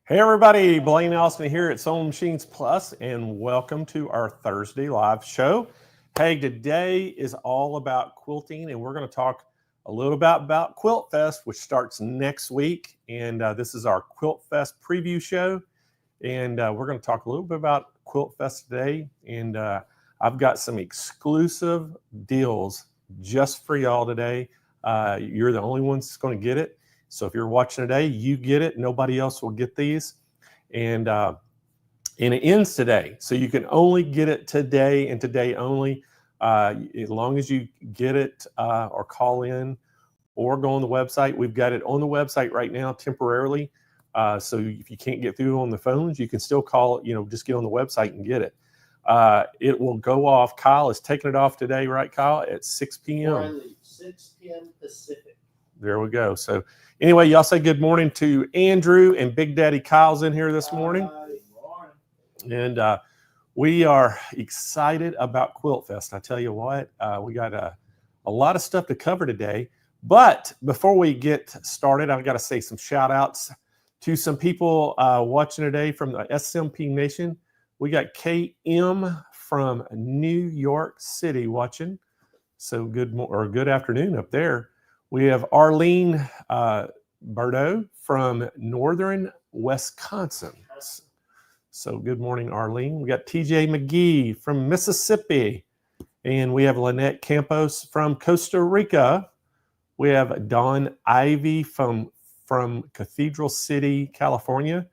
Hey everybody, Blaine Austin here at Sewing Machines Plus, and welcome to our Thursday live show. Hey, today is all about quilting, and we're going to talk a little about Quilt Fest, which starts next week. And this is our Quilt Fest preview show, and we're going to talk a little bit about Quilt Fest today. And I've got some exclusive deals just for y'all today. You're the only ones that's going to get it. So if you're watching today, you get it. Nobody else will get these. And it ends today. So you can only get it today and today only. As long as you get it or call in or go on the website. We've got it on the website right now temporarily. So if you can't get through on the phones, you can still call it, just get on the website and get it. It will go off. Kyle is taking it off today, right, Kyle? At 6 p.m. 6 p.m. Pacific. There we go. So anyway, y'all say good morning to Andrew, and Big Daddy Kyle's in here this morning. And we are excited about Quilt Fest. I tell you what, we got a lot of stuff to cover today. But before we get started, I've got to say some shout outs to some people watching today from the SMP Nation. We got KM from New York City watching. So good afternoon up there. We have Arlene Bordeaux from northern Wisconsin. So good morning, Arlene. We got TJ McGee from Mississippi. And we have Lynette Campos from Costa Rica. We have Dawn Ivy from Cathedral City, California.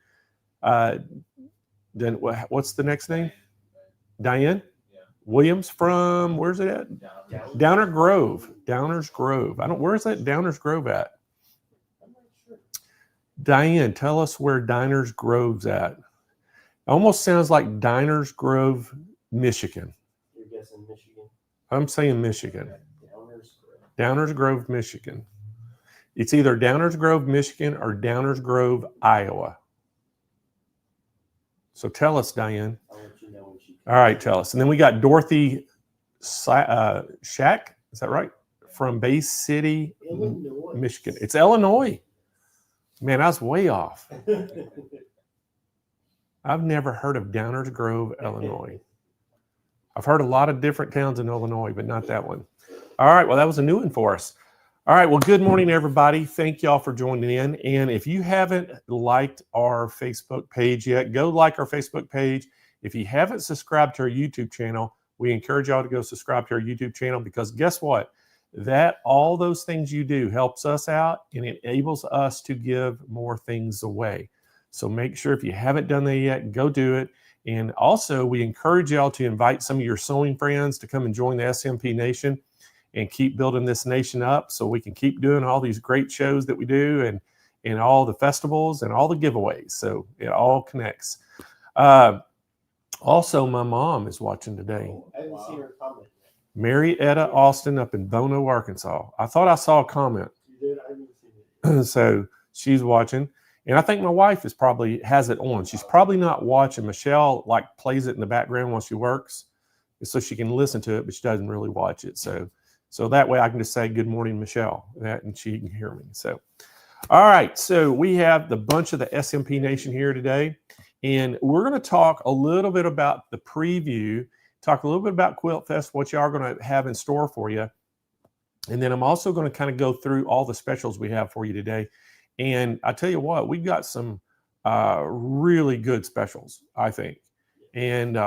Then what's the next name? Diane? Williams from, where's it at? Downers Grove. Downers Grove. Where's that Downers Grove at? Diane, tell us where Downers Grove's at. Almost sounds like Downers Grove, Michigan. You're guessing Michigan? I'm saying Michigan. Downers Grove, Michigan. It's either Downers Grove, Michigan or Downers Grove, Iowa. So tell us, Diane. I'll let you know when she comes. All right, tell us. And then we got Dorothy Shack, is that right? From Bay City, Illinois. Michigan. It's Illinois. Man, I was way off. I've never heard of Downers Grove, Illinois. I've heard a lot of different towns in Illinois, but not that one. All right, well, that was a new one for us. All right, well, good morning, everybody. Thank y'all for joining in. And if you haven't liked our Facebook page yet, go like our Facebook page. If you haven't subscribed to our YouTube channel, we encourage y'all to go subscribe to our YouTube channel, because guess what? All those things you do helps us out and it enables us to give more things away. So make sure, if you haven't done that yet, go do it. And also, we encourage y'all to invite some of your sewing friends to come and join the SMP Nation and keep building this nation up, so we can keep doing all these great shows that we do, and all the festivals and all the giveaways. So it all connects. Also, my mom is watching today. I haven't seen her comment yet. Marietta Austin up in Bono, Arkansas. I thought I saw a comment. You did? I haven't seen it. So she's watching. And I think my wife has it on. She's probably not watching. Michelle plays it in the background while she works, so she can listen to it, but she doesn't really watch it. So that way I can just say, good morning, Michelle, and she can hear me. So, all right. So we have the bunch of the SMP Nation here today, and we're going to talk a little bit about the preview, talk a little bit about Quilt Fest, what you are going to have in store for you. And then I'm also going to kind of go through all the specials we have for you today. And I tell you what, we've got some really good specials, I think. And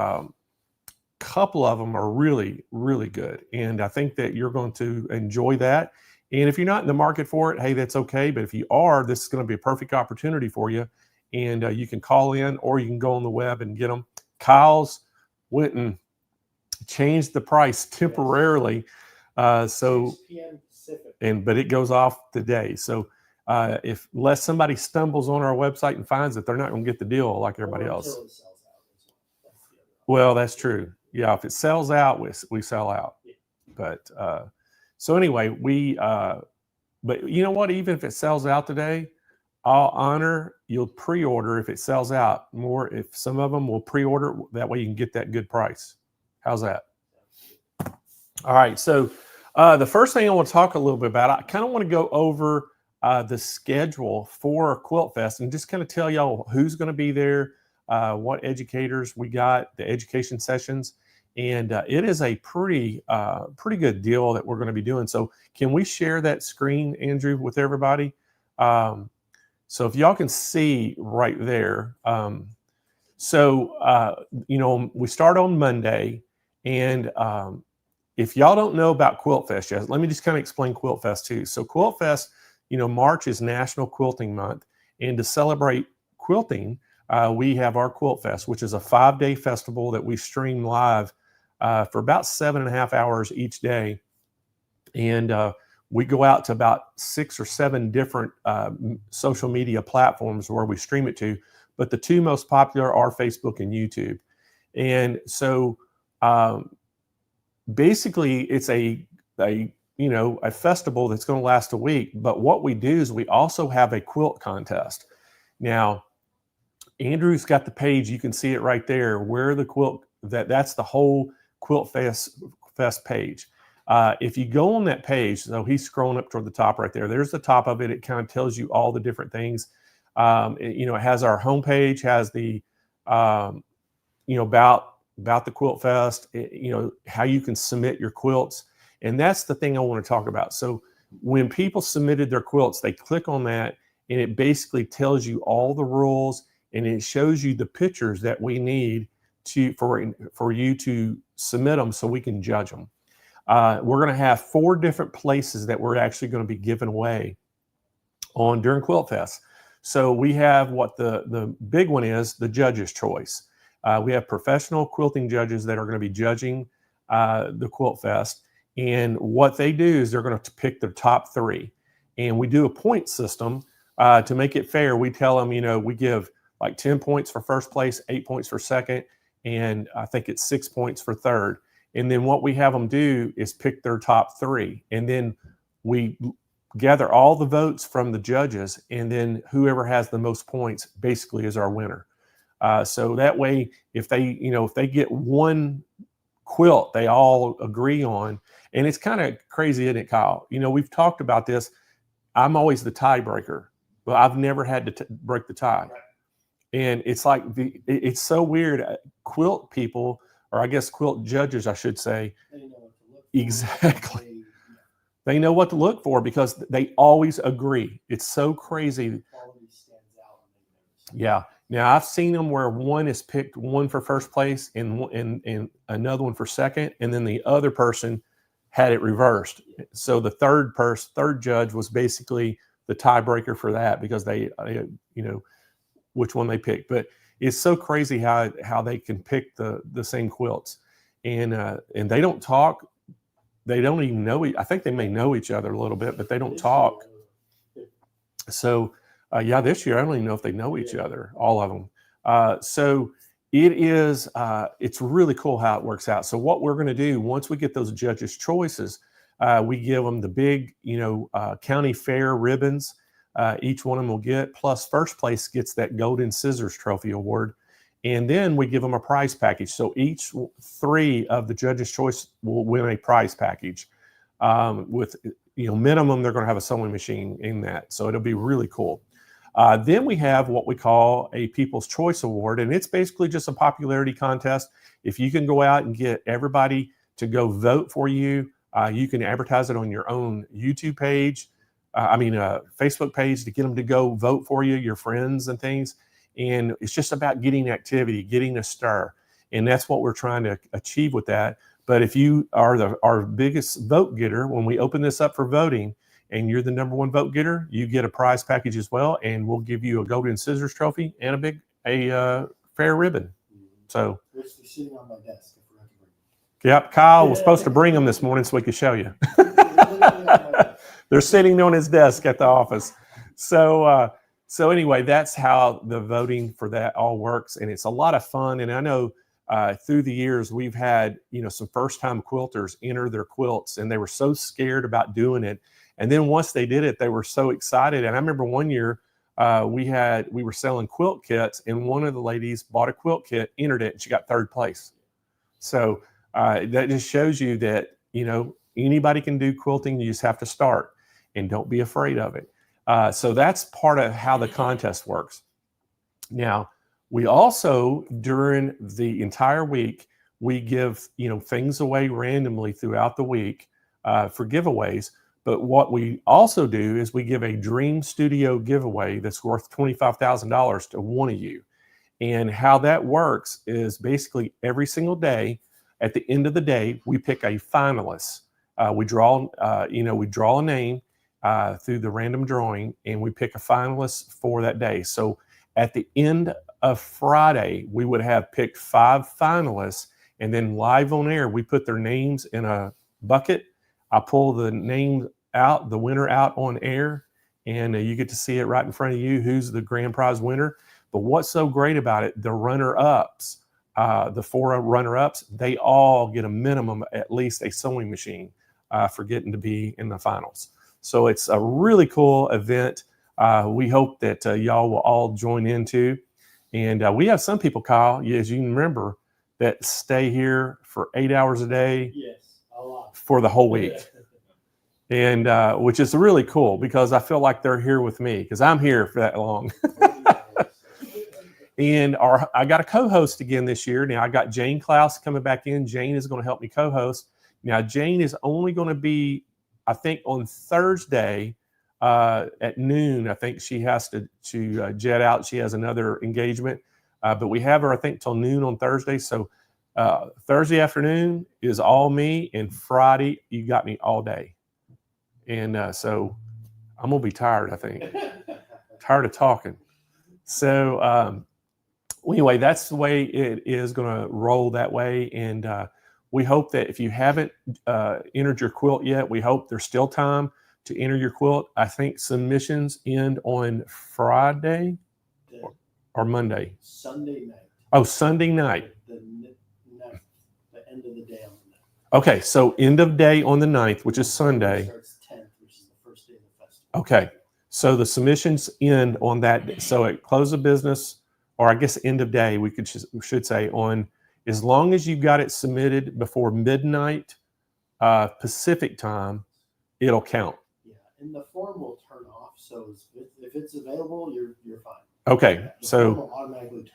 couple of them are really, really good. And I think that you're going to enjoy that. And if you're not in the market for it, hey, that's okay. But if you are, this is going to be a perfect opportunity for you. And you can call in, or you can go on the web and get them. Kyle's went and changed the price temporarily. So 6 p.m. Pacific. but it goes off today. So unless somebody stumbles on our website and finds it, they're not going to get the deal like everybody else. Until it sells out. Well, that's true. Yeah, if it sells out, we sell out. Yeah. But so anyway, but you know what? Even if it sells out today, I'll honor, you'll pre-order if it sells out more. If some of them will pre-order, that way you can get that good price. How's that? All right. So the first thing I want to talk a little bit about, I kind of want to go over the schedule for Quilt Fest and just kind of tell y'all who's going to be there, what educators we got, the education sessions. And it is a pretty good deal that we're going to be doing. So can we share that screen, Andrew, with everybody? So if y'all can see right there. We start on Monday. And if y'all don't know about Quilt Fest yet, let me just kind of explain Quilt Fest too. So Quilt Fest, March is National Quilting Month. And to celebrate quilting, we have our Quilt Fest, which is a 5-day festival that we stream live for about 7.5 hours each day. And we go out to about 6 or 7 different social media platforms where we stream it to. But the 2 most popular are Facebook and YouTube. And so basically it's a festival that's going to last a week. But what we do is we also have a quilt contest. Now, Andrew's got the page. You can see it right there where the quilt, that's the whole Quilt Fest page. If you go on that page, so he's scrolling up toward the top right there. There's the top of it. It kind of tells you all the different things. It has our homepage, has the, about the Quilt Fest, how you can submit your quilts. And that's the thing I want to talk about. So when people submitted their quilts, they click on that and it basically tells you all the rules and it shows you the pictures that we need for you to submit them so we can judge them. We're going to have 4 different places that we're actually going to be giving away during Quilt Fest. So we have what the big one is, the judge's choice. We have professional quilting judges that are going to be judging the Quilt Fest. And what they do is they're going to pick their top 3. And we do a point system to make it fair. We tell them, we give like 10 points for first place, 8 points for second, and I think it's 6 points for third. And then what we have them do is pick their top 3. And then we gather all the votes from the judges, and then whoever has the most points basically is our winner. So that way, if they get one quilt they all agree on, and it's kind of crazy, isn't it, Kyle? We've talked about this. I'm always the tiebreaker, but I've never had to break the tie. And it's like it's so weird. Quilt people, or I guess quilt judges, I should say, They know what to look for. Exactly. They know what to look for because they always agree. It's so crazy. The quality stands out. Yeah. Now I've seen them where one is picked one for first place and another one for second, and then the other person had it reversed. So the third judge was basically the tiebreaker for that because they which one they picked. But it's so crazy how they can pick the same quilts, and they don't talk. They don't even know. I think they may know each other a little bit, but they don't talk. So this year I don't even know if they know each other, all of them. So it's really cool how it works out. So what we're going to do once we get those judges' choices, we give them the big, county fair ribbons. Each one of them will get, plus first place gets that Golden Scissors Trophy Award. And then we give them a prize package. So each 3 of the judges' choice will win a prize package. With minimum, they're going to have a sewing machine in that. So it'll be really cool. Then we have what we call a People's Choice Award, and it's basically just a popularity contest. If you can go out and get everybody to go vote for you, you can advertise it on your own YouTube page, Facebook page, to get them to go vote for you, your friends and things. And it's just about getting activity, getting a stir. And that's what we're trying to achieve with that. But if you are our biggest vote getter, when we open this up for voting and you're the number 1 vote getter, you get a prize package as well. And we'll give you a Golden Scissors Trophy and a fair ribbon. So, which is sitting on my desk. I forgot to bring them. Yep, Kyle was supposed to bring them this morning so we could show you. They're sitting on his desk at the office. So anyway, that's how the voting for that all works. And it's a lot of fun. And I know through the years, we've had, some first-time quilters enter their quilts, and they were so scared about doing it. And then once they did it, they were so excited. And I remember one year we were selling quilt kits, and one of the ladies bought a quilt kit, entered it, and she got 3rd place. So that just shows you that, anybody can do quilting. You just have to start, and don't be afraid of it. So that's part of how the contest works. Now, we also, during the entire week, we give, things away randomly throughout the week for giveaways. But what we also do is we give a Dream Studio giveaway that's worth $25,000 to one of you. And how that works is basically every single day, at the end of the day, we pick a finalist. We draw a name through the random drawing, and we pick a finalist for that day. So at the end of Friday, we would have picked 5 finalists, and then live on air, we put their names in a bucket. I pull the name out, the winner out on air, and you get to see it right in front of you who's the grand prize winner. But what's so great about it, the runner-ups, the 4 runner-ups, they all get a minimum, at least a sewing machine for getting to be in the finals. So it's a really cool event. We hope that y'all will all join into. And we have some people, Kyle, as you remember, that stay here for 8 hours a day. Yes, a lot. For the whole week. And which is really cool because I feel like they're here with me because I'm here for that long. And I got a co-host again this year. Now I got Jane Klaus coming back in. Jane is going to help me co-host. Now Jane is only going to be, I think, on Thursday at noon. I think she has to jet out. She has another engagement, but we have her, I think, till noon on Thursday. So Thursday afternoon is all me, and Friday you got me all day. And so I'm gonna be tired. I think tired of talking. So anyway, that's the way it is going to roll that way. And we hope that if you haven't entered your quilt yet, we hope there's still time to enter your quilt. I think submissions end on Friday or Monday. Sunday night. Oh, Sunday night. The end of the day on the 9th. Okay, so end of day on the 9th, which is Sunday. It starts 10th, which is the first day of the festival. Okay, so the submissions end on that day. So at close of business, or I guess end of day, we should say, on as long as you got it submitted before midnight Pacific time, it'll count. Yeah, and the form will turn off. So if it's available, you're fine. Okay, so form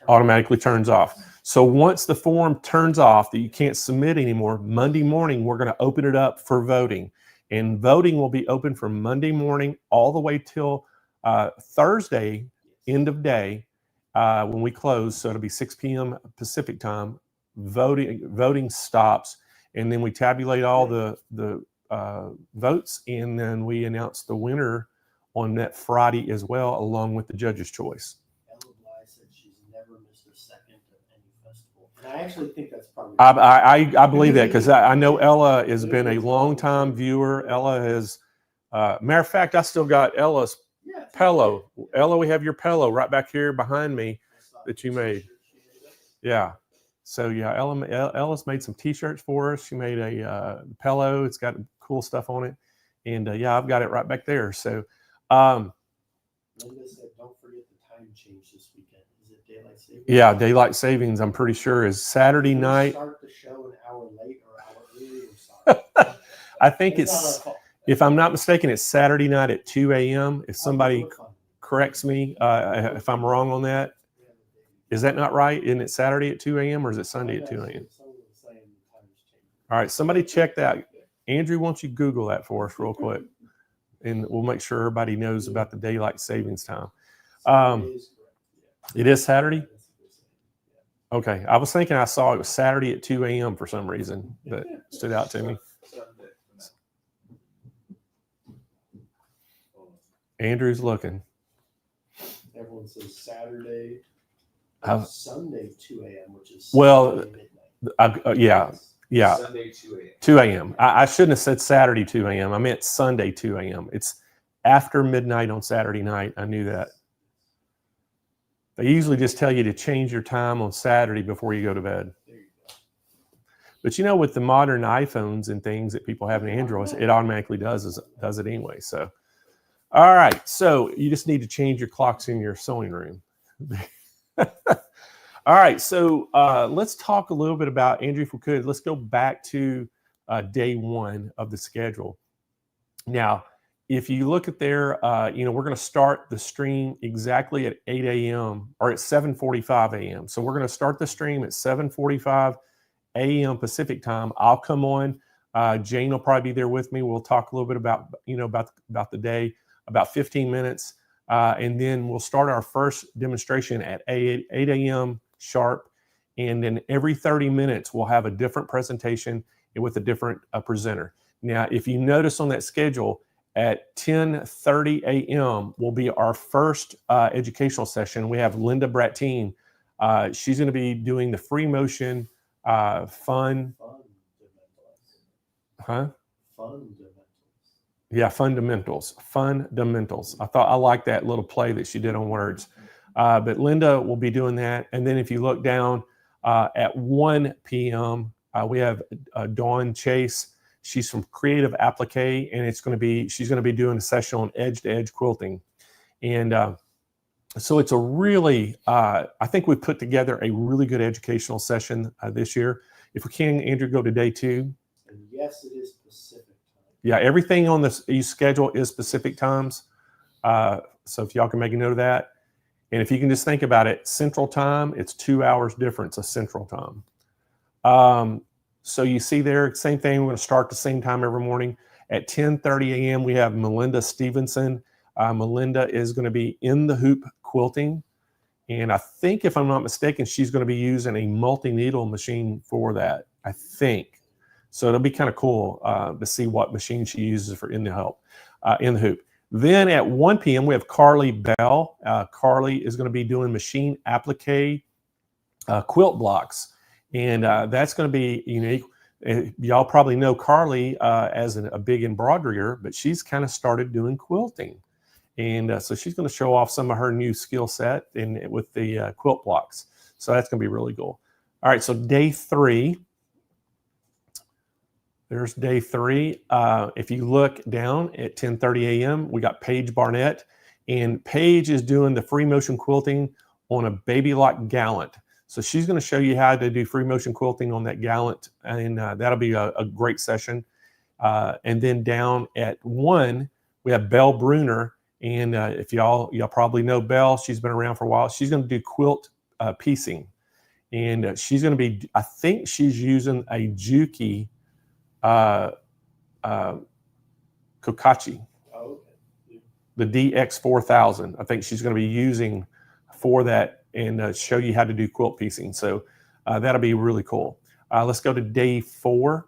automatically turns off. So once the form turns off that you can't submit anymore, Monday morning we're going to open it up for voting, and voting will be open from Monday morning all the way till Thursday end of day when we close. So it'll be 6 p.m. Pacific time. Voting stops, and then we tabulate all the votes, and then we announce the winner on that Friday as well, along with the judge's choice. Ella Bly said she's never missed a second of any festival, and I actually think that's probably. I believe that because I know Ella has been a long-time viewer. Ella has, matter of fact, I still got Ella's pillow. Ella, we have your pillow right back here behind me that you made. Yeah. So yeah, Ella's made some T-shirts for us. She made a pillow. It's got cool stuff on it, and yeah, I've got it right back there. So, Linda said, "Don't forget the time change this weekend. Is it daylight savings?" Yeah, daylight savings. I'm pretty sure is Saturday night. Start the show an hour late or an hour early. Or sorry. I think it's, if I'm not mistaken, it's Saturday night at 2 a.m. If somebody corrects me if I'm wrong on that. Is that not right? Isn't it Saturday at 2 a.m. or is it Sunday at 2 a.m.? All right, somebody check that. Andrew, why don't you Google that for us real quick? And we'll make sure everybody knows about the daylight savings time. It is Saturday? Okay, I was thinking I saw it was Saturday at 2 a.m. for some reason. That stood out to me. Andrew's looking. Everyone says Saturday. Sunday 2 a.m., which is yeah. Sunday 2 a.m. 2 a.m. I shouldn't have said Saturday 2 a.m. I meant Sunday 2 a.m. It's after midnight on Saturday night. I knew that. They usually just tell you to change your time on Saturday before you go to bed. There you go. But you know, with the modern iPhones and things that people have in Androids, it automatically does it anyway. So, all right. So you just need to change your clocks in your sewing room. All right, so let's talk a little bit about, Andrew, if we could, let's go back to day one of the schedule. Now, if you look at there, we're going to start the stream exactly at 8 a.m. or at 7:45 a.m. So we're going to start the stream at 7:45 a.m. Pacific time. I'll come on. Jane will probably be there with me. We'll talk a little bit about the day, about 15 minutes, and then we'll start our first demonstration at 8 a.m. sharp. And then every 30 minutes, we'll have a different presentation with a different presenter. Now, if you notice on that schedule, at 10:30 a.m. will be our first educational session. We have Linda Brattine. She's going to be doing the free motion fundamentals. Yeah, fundamentals. I like that little play that she did on words. But Linda will be doing that. And then if you look down at 1 p.m., we have Dawn Chase. She's from Creative Applique, and she's going to be doing a session on edge-to-edge quilting. And so it's a really, I think we've put together a really good educational session this year. If we can, Andrew, go to day 2. And yes, it is Pacific time. Yeah, everything on this schedule is Pacific times. So if y'all can make a note of that. And if you can just think about it, Central time, it's 2 hours difference of Central time. So you see there, same thing. We're going to start the same time every morning. At 10:30 a.m., we have Melinda Stevenson. Melinda is going to be in the hoop quilting. And I think, if I'm not mistaken, she's going to be using a multi-needle machine for that, I think. So it'll be kind of cool to see what machine she uses for in the hoop. Then at 1 p.m., we have Carly Bell. Carly is going to be doing machine applique quilt blocks. And that's going to be unique. Y'all probably know Carly as a big embroiderer, but she's kind of started doing quilting. And so she's going to show off some of her new skill set with the quilt blocks. So that's going to be really cool. All right, so day 3. There's day 3. If you look down at 10:30 a.m., we got Paige Barnett. And Paige is doing the free motion quilting on a baby lock gallant. So she's going to show you how to do free motion quilting on that gallant, and that'll be a great session. And then down at 1, we have Belle Bruner, and if y'all probably know Belle, she's been around for a while. She's going to do quilt piecing, and she's going to be, I think she's using a Juki Kokachi, the DX4000. I think she's going to be using for that, and show you how to do quilt piecing. So that'll be really cool. Let's go to day 4.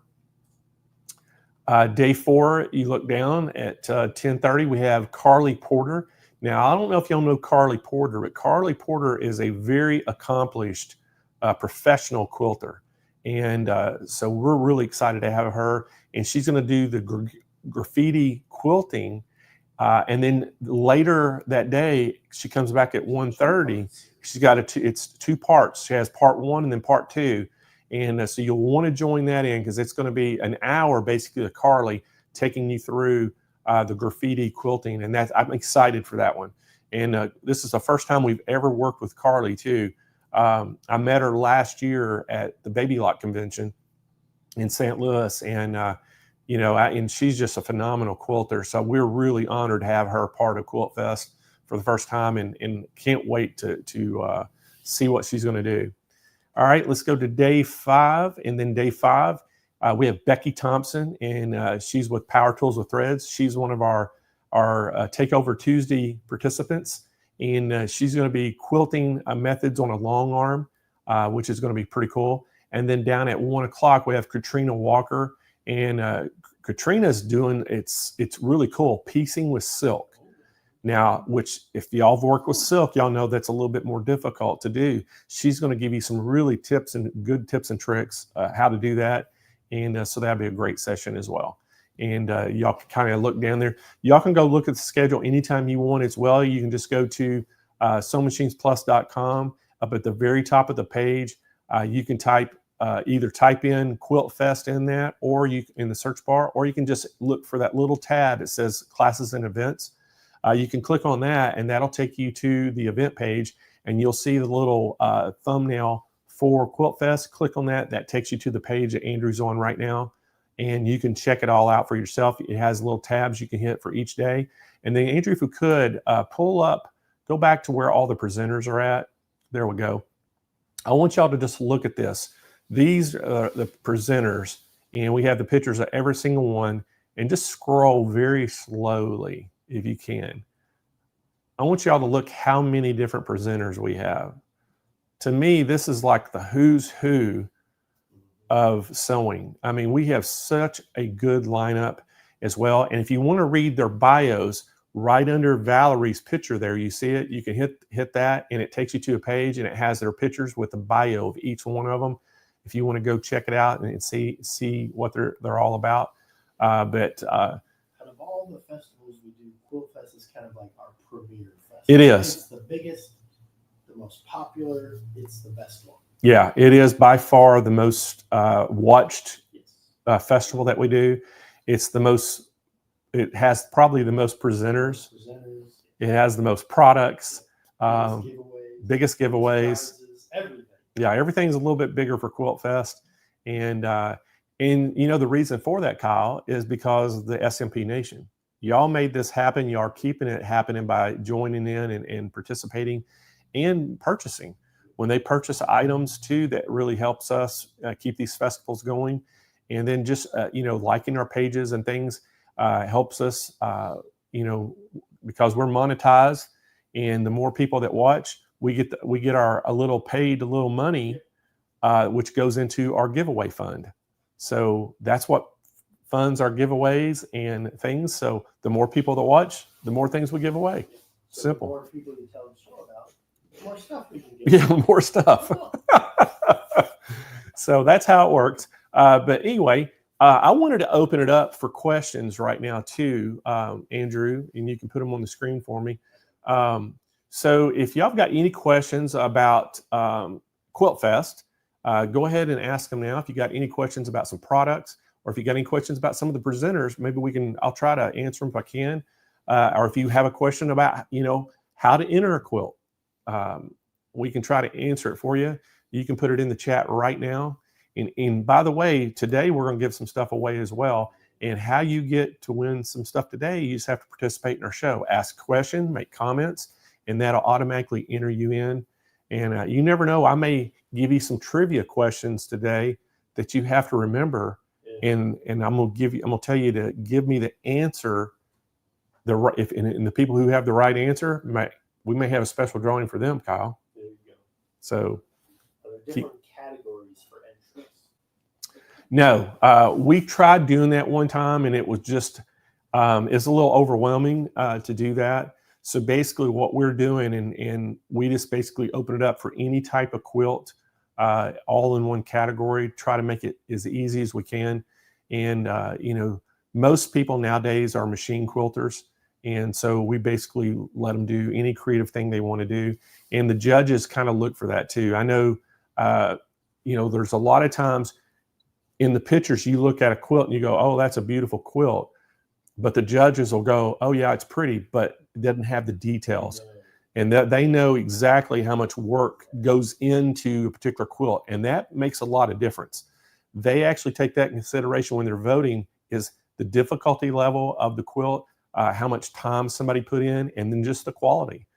Day 4, you look down at 10:30, we have Carly Porter. Now, I don't know if y'all know Carly Porter, but Carly Porter is a very accomplished professional quilter. And so we're really excited to have her. And she's going to do the graffiti quilting. And then later that day, she comes back at 1:30. She's got it's 2 parts. She has part 1 and then part 2. And so you'll want to join that in, because it's going to be an hour basically of Carly taking you through the graffiti quilting. And I'm excited for that one. And this is the first time we've ever worked with Carly too. I met her last year at the Baby Lock Convention in St. Louis. And, and she's just a phenomenal quilter. So we're really honored to have her part of Quilt Fest for the first time, and can't wait to see what she's going to do. All right, let's go to day 5. And then day 5, we have Becky Thompson, and she's with Power Tools with Threads. She's one of our Takeover Tuesday participants, and she's going to be quilting methods on a long arm, which is going to be pretty cool. And then down at 1 o'clock, we have Katrina Walker, and Katrina's doing, it's really cool, piecing with silk. Now, which if y'all have worked with silk, y'all know that's a little bit more difficult to do. She's going to give you some really good tips and tricks how to do that. And so that'll be a great session as well. And y'all can kind of look down there. Y'all can go look at the schedule anytime you want as well. You can just go to SewingMachinesPlus.com. Up at the very top of the page, you can either type in Quilt Fest in that, or in the search bar, or you can just look for that little tab that says Classes and Events. You can click on that, and that'll take you to the event page, and you'll see the little thumbnail for Quilt Fest. Click on that. That takes you to the page that Andrew's on right now. and you can check it all out for yourself. It has little tabs you can hit for each day. And then Andrew, if we could go back to where all the presenters are at. There we go. I want y'all to just look at this. These are the presenters, and we have the pictures of every single one, and just scroll very slowly if you can. I want y'all to look how many different presenters we have. To me, this is like the who's who of sewing. I mean, we have such a good lineup as well. And if you want to read their bios, right under Valerie's picture there, you see it, you can hit that, and it takes you to a page, and it has their pictures with the bio of each one of them. If you want to go check it out and see what they're all about. Out of all the festivals we do, Quilt Fest is kind of like our premier festival. It is. It's the biggest, the most popular, it's the best one. Yeah, it is by far the most watched festival that we do. It's the most, it has probably the most presenters. It has the most products, biggest giveaways. Everything. Yeah, everything's a little bit bigger for Quilt Fest. And you know, the reason for that, Kyle, is because of the SMP Nation. Y'all made this happen. Y'all are keeping it happening by joining in and participating and purchasing. When they purchase items too, that really helps us keep these festivals going. And then just, you know, liking our pages and things helps us, you know, because we're monetized, and the more people that watch, we get a little money, which goes into our giveaway fund. So that's what funds our giveaways and things. So the more people that watch, the more things we give away. So Simple. The more people you tell the show about, the more stuff we can get. Yeah, more stuff. So that's how it works. But anyway, I wanted to open it up for questions right now too, Andrew, and you can put them on the screen for me. So if y'all got any questions about Quilt Fest, go ahead and ask them now. If you got any questions about some products, or if you got any questions about some of the presenters, maybe I'll try to answer them if I can. Or if you have a question about, you know, how to enter a quilt, we can try to answer it for you. You can put it in the chat right now. And by the way, today we're going to give some stuff away as well. And how you get to win some stuff today, you just have to participate in our show. Ask a question, make comments, and that'll automatically enter you in. And you never know, I may give you some trivia questions today that you have to remember. Yeah. And I'm gonna tell you to give me the answer. And the people who have the right answer, we may have a special drawing for them, Kyle. There you go. So are there different categories for entrance? No, we tried doing that one time, and it was just it's a little overwhelming to do that. So basically what we're doing, and we just basically open it up for any type of quilt, all in one category, try to make it as easy as we can. And, you know, most people nowadays are machine quilters. And so we basically let them do any creative thing they want to do. And the judges kind of look for that too. I know, you know, there's a lot of times in the pictures, you look at a quilt and you go, oh, that's a beautiful quilt. But the judges will go, oh yeah, it's pretty, but it doesn't have the details. And that they know exactly how much work goes into a particular quilt. And that makes a lot of difference. They actually take that in consideration when they're voting, is the difficulty level of the quilt, how much time somebody put in, and then just the quality.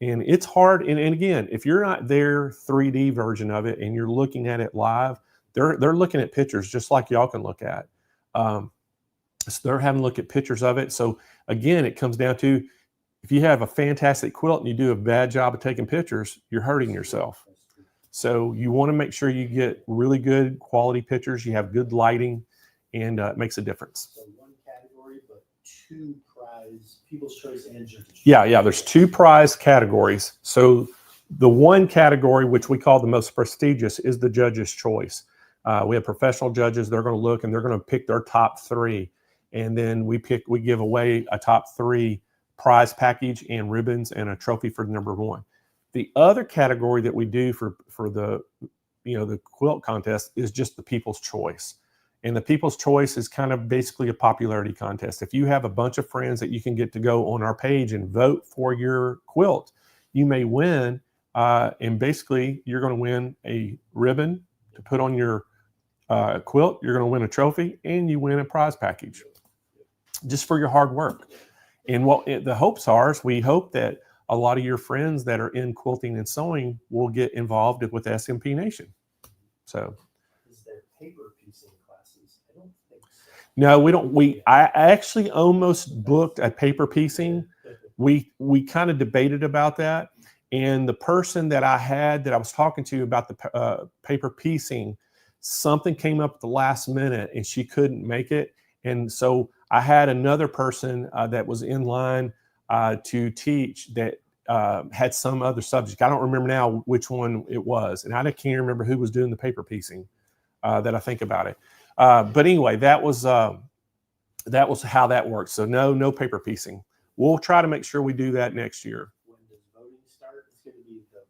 And it's hard. And again, if you're not their 3D version of it and you're looking at it live, they're looking at pictures just like y'all can look at. So they're having a look at pictures of it. So again, it comes down to, if you have a fantastic quilt and you do a bad job of taking pictures, you're hurting yourself. So you want to make sure you get really good quality pictures, you have good lighting, and it makes a difference. So one category, but two prize, People's Choice and Judges. Yeah, there's two prize categories. So the one category, which we call the most prestigious, is the Judges' Choice. We have professional judges. They're going to look and they're going to pick their top three. And then we give away a top three prize package and ribbons and a trophy for number one. The other category that we do for the, you know, the quilt contest is just the People's Choice. And the People's Choice is kind of basically a popularity contest. If you have a bunch of friends that you can get to go on our page and vote for your quilt, you may win. And basically you're going to win a ribbon to put on your quilt, you're going to win a trophy and you win a prize package just for your hard work. And what the hopes are is we hope that a lot of your friends that are in quilting and sewing will get involved with SMP Nation. So, Is there paper piecing classes? I don't think so. no, we don't. I actually almost booked a paper piecing. We kind of debated about that, and the person that I was talking to about the paper piecing, something came up at the last minute and she couldn't make it, and so I had another person that was in line to teach that had some other subject. I don't remember now which one it was, and I can't remember who was doing the paper piecing. That I think about it, but anyway, that was how that works. So no paper piecing. We'll try to make sure we do that next year. When does voting start? It's going to be the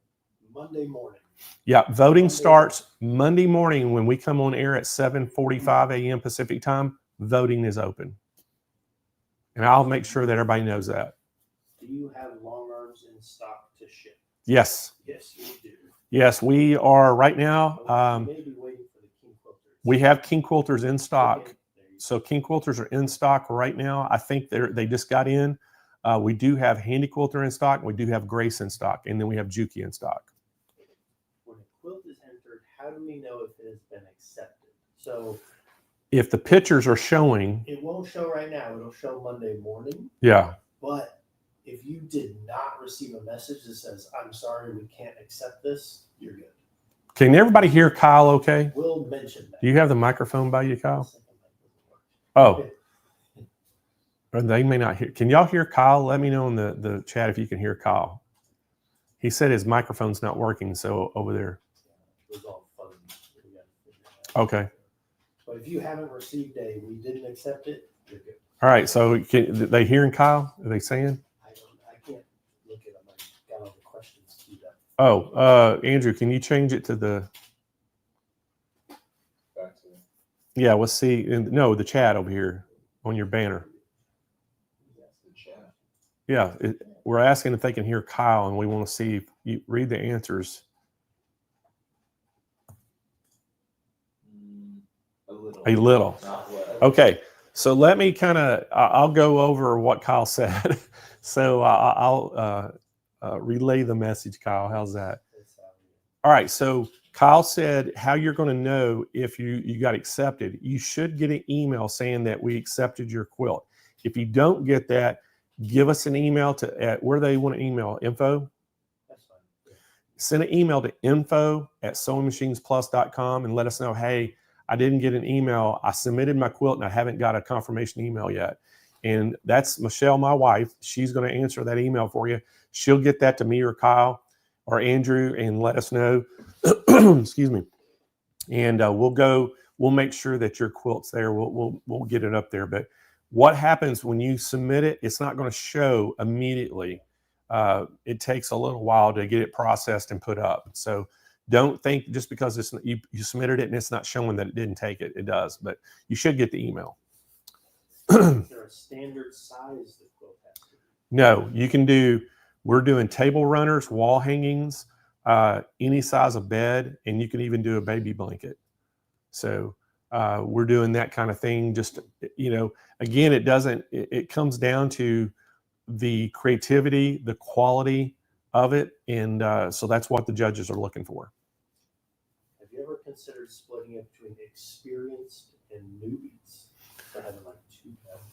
Monday morning. Yeah, voting starts Monday morning when we come on air at 7:45 a.m. Pacific time. Voting is open, and I'll make sure that everybody knows that. Do you have long arms in stock to ship? Yes. Yes, you do. Yes, we are right now. You may be waiting for the King Quilters. We have King Quilters in stock. Okay. So King Quilters are in stock right now. I think they just got in. We do have Handy Quilter in stock. We do have Grace in stock, and then we have Juki in stock. When a quilt is entered, how do we know if it has been accepted? So if the pictures are showing, it won't show right now. It'll show Monday morning. Yeah. But if you did not receive a message that says, "I'm sorry, we can't accept this," you're good. Can everybody hear Kyle okay? We'll mention that. Do you have the microphone by you, Kyle? Oh. Or they may not hear. Can y'all hear Kyle? Let me know in the chat if you can hear Kyle. He said his microphone's not working, so over there. It was all fun. Okay. But if you haven't received we didn't accept it, you're good. All right, so they hearing Kyle? Are they saying? I can't look at them. I got all the questions queued up. Oh, Andrew, can you change it to the... Yeah, let's see. No, the chat over here on your banner. Yeah, we're asking if they can hear Kyle, and we want to see if you read the answers. A little. Okay, so let me I'll go over what Kyle said. So I'll relay the message, Kyle. How's that? All right, so Kyle said how you're going to know if you got accepted. You should get an email saying that we accepted your quilt. If you don't get that, give us an email at where they want to email, info? That's fine. Yeah. Send an email to info@SewingMachinesPlus.com and let us know, hey, I didn't get an email. I submitted my quilt and I haven't got a confirmation email yet. And that's Michelle, my wife. She's going to answer that email for you. She'll get that to me or Kyle or Andrew and let us know. Excuse me. And we'll make sure that your quilt's there. We'll get it up there. But what happens when you submit it, it's not going to show immediately. It takes a little while to get it processed and put up. So don't think just because you submitted it and it's not showing that it didn't take it. It does, but you should get the email. Is there a standard size the quilt has to be? No, we're doing table runners, wall hangings, any size of bed, and you can even do a baby blanket. So we're doing that kind of thing. Just, again, it comes down to the creativity, the quality of it. And so that's what the judges are looking for. Have you ever considered splitting it between experienced and newbies? For having like two categories?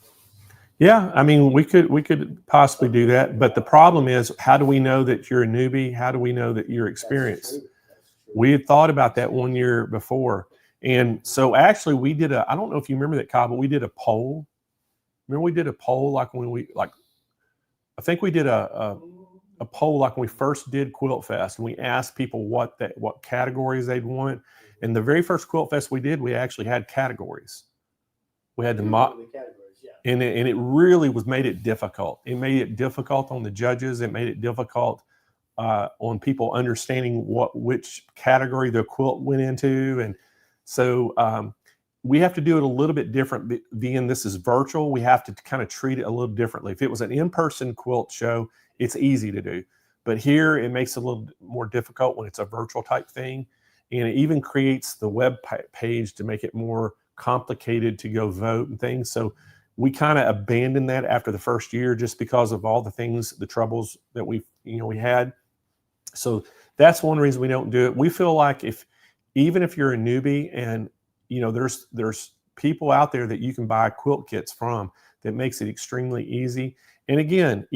Yeah, I mean, we could possibly do that. But the problem is, how do we know that you're a newbie? How do we know that you're experienced? That's true. We had thought about that one year before. And so actually we did I don't know if you remember that, Kyle, but we did a poll. Remember we did a poll I think we did a poll like when we first did Quilt Fest, and we asked people what categories they'd want. And the very first Quilt Fest we did, we actually had categories. We had the categories, yeah. And it really made it difficult. It made it difficult on the judges. It made it difficult on people understanding which category the quilt went into. And so we have to do it a little bit different. Being this is virtual, we have to kind of treat it a little differently. If it was an in-person quilt show, it's easy to do. But here it makes it a little more difficult when it's a virtual type thing. and it even creates the web page to make it more complicated to go vote and things. So we kind of abandoned that after the first year just because of all the things, the troubles that we had. So that's one reason we don't do it. We feel like even if you're a newbie and there's people out there that you can buy quilt kits from that makes it extremely easy. And again,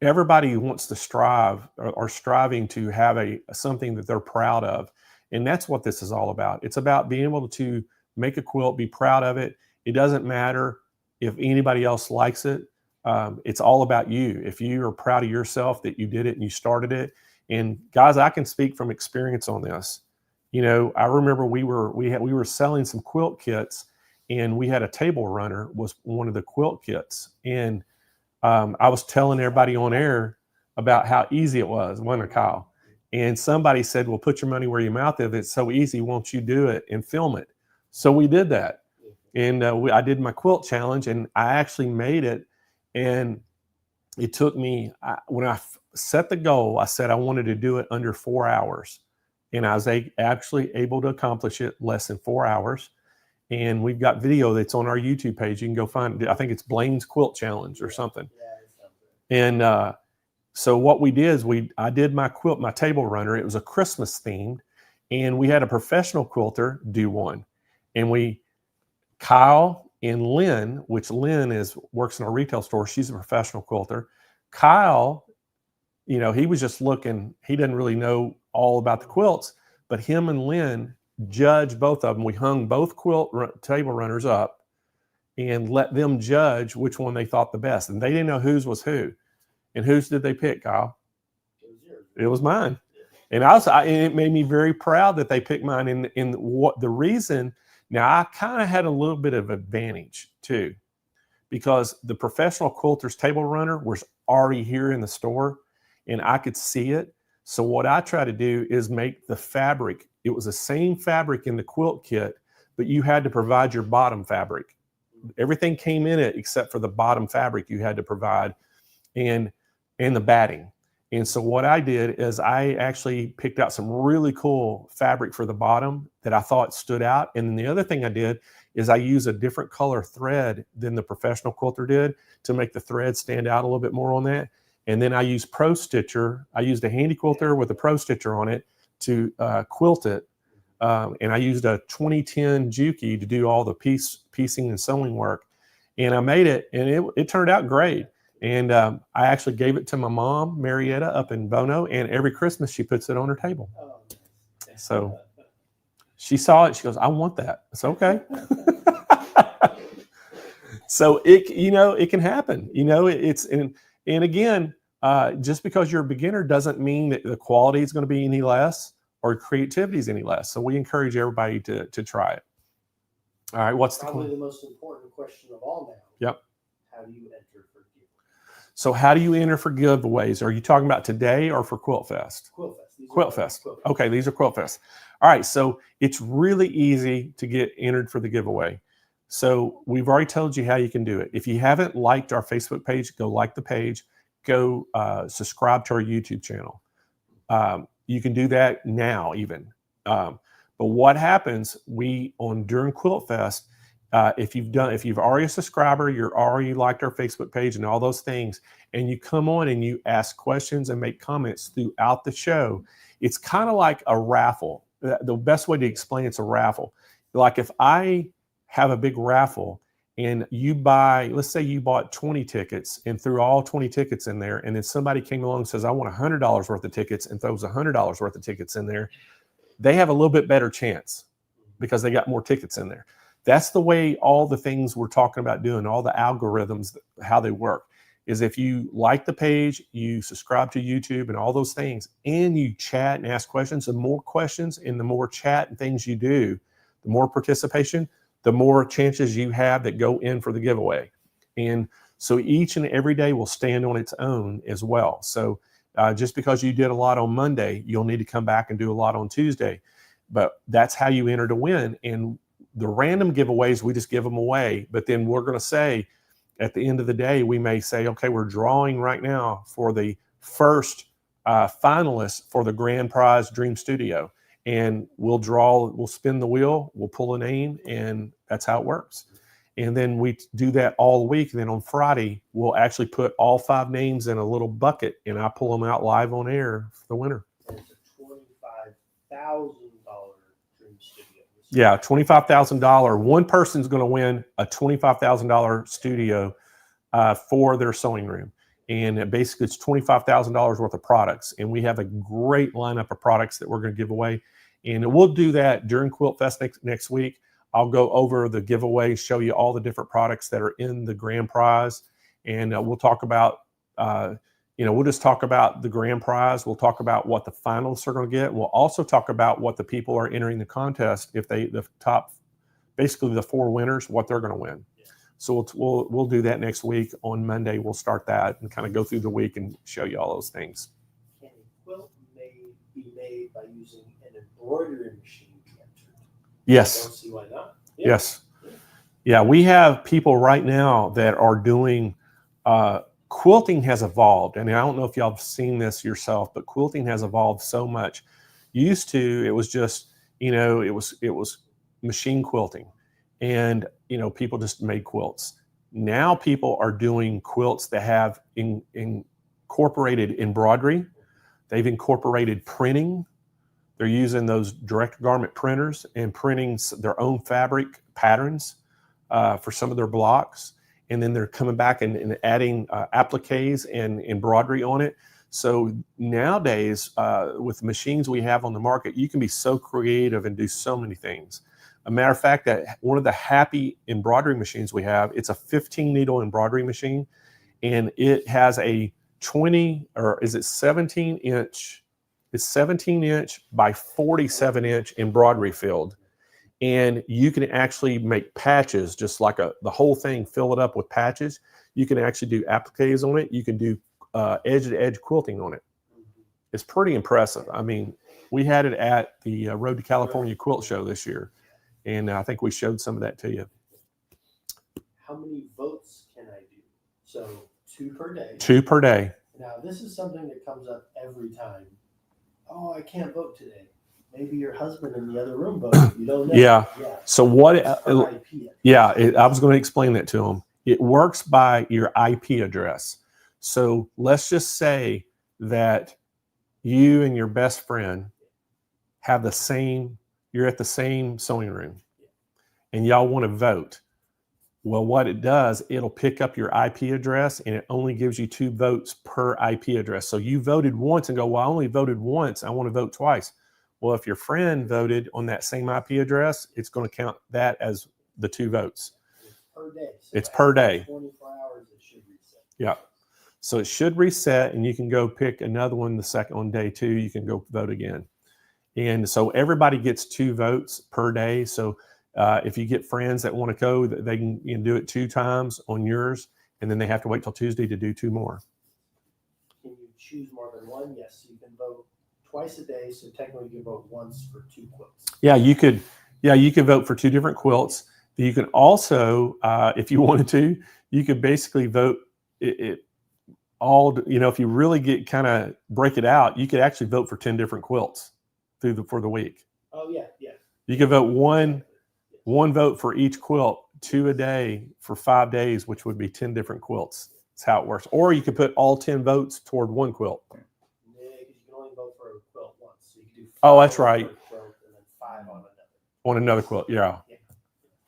everybody wants to strive or striving to have something that they're proud of. And that's what this is all about. It's about being able to make a quilt, be proud of it. It doesn't matter if anybody else likes it. It's all about you. If you are proud of yourself that you did it and you started it. And guys, I can speak from experience on this. I remember we were selling some quilt kits, and we had a table runner was one of the quilt kits. And I was telling everybody on air about how easy it was, wasn't it, Kyle? And somebody said, well, put your money where your mouth is. It's so easy. Won't you do it and film it? So we did that. And I did my quilt challenge, and I actually made it. And it took me, when I set the goal, I said I wanted to do it under 4 hours. And I was actually able to accomplish it less than 4 hours. And we've got video that's on our YouTube page. You can go find it. I think it's Blaine's Quilt Challenge or something. And so what we did is I did my quilt, my table runner. It was a Christmas themed, and we had a professional quilter do one. And Kyle and Lynn, which Lynn works in a retail store. She's a professional quilter. Kyle, he was just looking. He didn't really know all about the quilts, but him and Lynn judged both of them. We hung both table runners up and let them judge which one they thought the best. And they didn't know whose was who. And whose did they pick, Kyle? It was mine. And it made me very proud that they picked mine. In what the reason, now I kind of had a little bit of advantage too, because the professional quilter's table runner was already here in the store and I could see it. So what I try to do is make the fabric. It was the same fabric in the quilt kit, but you had to provide your bottom fabric. Everything came in it except for the bottom fabric you had to provide, and the batting. And so what I did is I actually picked out some really cool fabric for the bottom that I thought stood out. And then the other thing I did is I used a different color thread than the professional quilter did to make the thread stand out a little bit more on that. And then I used Pro Stitcher. I used a handy quilter with a Pro Stitcher on it to quilt it. And I used a 2010 Juki to do all the piecing and sewing work. And I made it, and it turned out great. And I actually gave it to my mom, Marietta, up in Bono. And every Christmas she puts it on her table. So she saw it. She goes, I want that. It's okay. So it can happen. And again, just because you're a beginner doesn't mean that the quality is going to be any less or creativity is any less. So we encourage everybody to try it. All right, what's probably the most important question of all now? Yep. How do you enter for giveaways? So how do you enter for giveaways? Are you talking about today or for Quilt Fest? Quilt Fest. Quilt Fest. Okay, these are Quilt Fest. All right, so it's really easy to get entered for the giveaway. So we've already told you how you can do it. If you haven't liked our Facebook page, go like the page. Go subscribe to our YouTube channel. You can do that now even. But what happens, during Quilt Fest, if you've already a subscriber, you're already liked our Facebook page and all those things, and you come on and you ask questions and make comments throughout the show, it's kind of like a raffle. The best way to explain it's a raffle. Like if I have a big raffle and let's say you bought 20 tickets and threw all 20 tickets in there, and then somebody came along and says, I want $100 worth of tickets, and throws $100 worth of tickets in there, they have a little bit better chance because they got more tickets in there. That's the way all the things we're talking about doing, all the algorithms, how they work, is if you like the page, you subscribe to YouTube and all those things, and you chat and ask questions, the more questions and the more chat and things you do, the more participation, the more chances you have that go in for the giveaway. And so each and every day will stand on its own as well. So just because you did a lot on Monday, you'll need to come back and do a lot on Tuesday. But that's how you enter to win. And the random giveaways, we just give them away. But then we're going to say, at the end of the day, we may say, okay, we're drawing right now for the first finalists for the grand prize Dream Studio. And we'll spin the wheel, we'll pull a name, and that's how it works. And then we do that all week. And then on Friday, we'll actually put all 5 names in a little bucket, and I pull them out live on air for the winner. And it's a $25,000 Dream Studio. Yeah, $25,000. One person's going to win a $25,000 studio for their sewing room. And basically, it's $25,000 worth of products. And we have a great lineup of products that we're going to give away. And we'll do that during Quilt Fest next week. I'll go over the giveaway, show you all the different products that are in the grand prize. And we'll talk about, we'll just talk about the grand prize. We'll talk about what the finalists are going to get. We'll also talk about what the people are entering the contest, basically the 4 winners, what they're going to win. So we'll do that next week. On Monday, we'll start that and kind of go through the week and show you all those things. Can a quilt be made by using an embroidery machine? Yes. I don't see why not. Yeah. Yes. Yeah, we have people right now that are doing, quilting has evolved. And I don't know if y'all have seen this yourself, but quilting has evolved so much. Used to, it was just, it was machine quilting. And, people just made quilts. Now people are doing quilts that have incorporated embroidery. They've incorporated printing. They're using those direct garment printers and printing their own fabric patterns for some of their blocks. And then they're coming back and adding appliques and embroidery on it. So nowadays, with the machines we have on the market, you can be so creative and do so many things. A matter of fact, that one of the Happy embroidery machines we have, it's a 15 needle embroidery machine, and it has a 17 inch. It's 17 inch by 47 inch embroidery field. And you can actually make patches, just like the whole thing, fill it up with patches. You can actually do appliques on it. You can do edge to edge quilting on it. It's pretty impressive. I mean, we had it at the Road to California Quilt Show this year. And I think we showed some of that to you. How many votes can I do? So 2 per day. 2 per day. Now, this is something that comes up every time. Oh, I can't vote today. Maybe your husband in the other room voted. You don't know. Yeah. So what? I was going to explain that to him. It works by your IP address. So let's just say that you and your best friend have you're at the same sewing room, and y'all want to vote. Well, what it does, it'll pick up your IP address, and it only gives you 2 votes per IP address. So you voted once and go, well, I only voted once. I want to vote twice. Well, if your friend voted on that same IP address, it's going to count that as the 2 votes. It's per day. So it's per day. 24 hours, it should reset. Yeah. So it should reset, and you can go pick another one on day 2. You can go vote again. And so everybody gets 2 votes per day. So if you get friends that want to go, they can do it 2 times on yours, and then they have to wait till Tuesday to do 2 more. Can you choose more than one? Yes, you can vote twice a day. So technically, you can vote once for 2 quilts. Yeah, you could vote for 2 different quilts. You can also, if you wanted to, you could basically vote it all. If you really get kind of break it out, you could actually vote for 10 different quilts for the week. Oh yeah. You could vote one vote for each quilt, 2 a day for 5 days, which would be 10 different quilts. That's how it works. Or you could put all 10 votes toward one quilt. Yeah, because you can only vote for a quilt once. So you can do 5 oh, that's right. For a quilt and then 5 on another. On another quilt, yeah.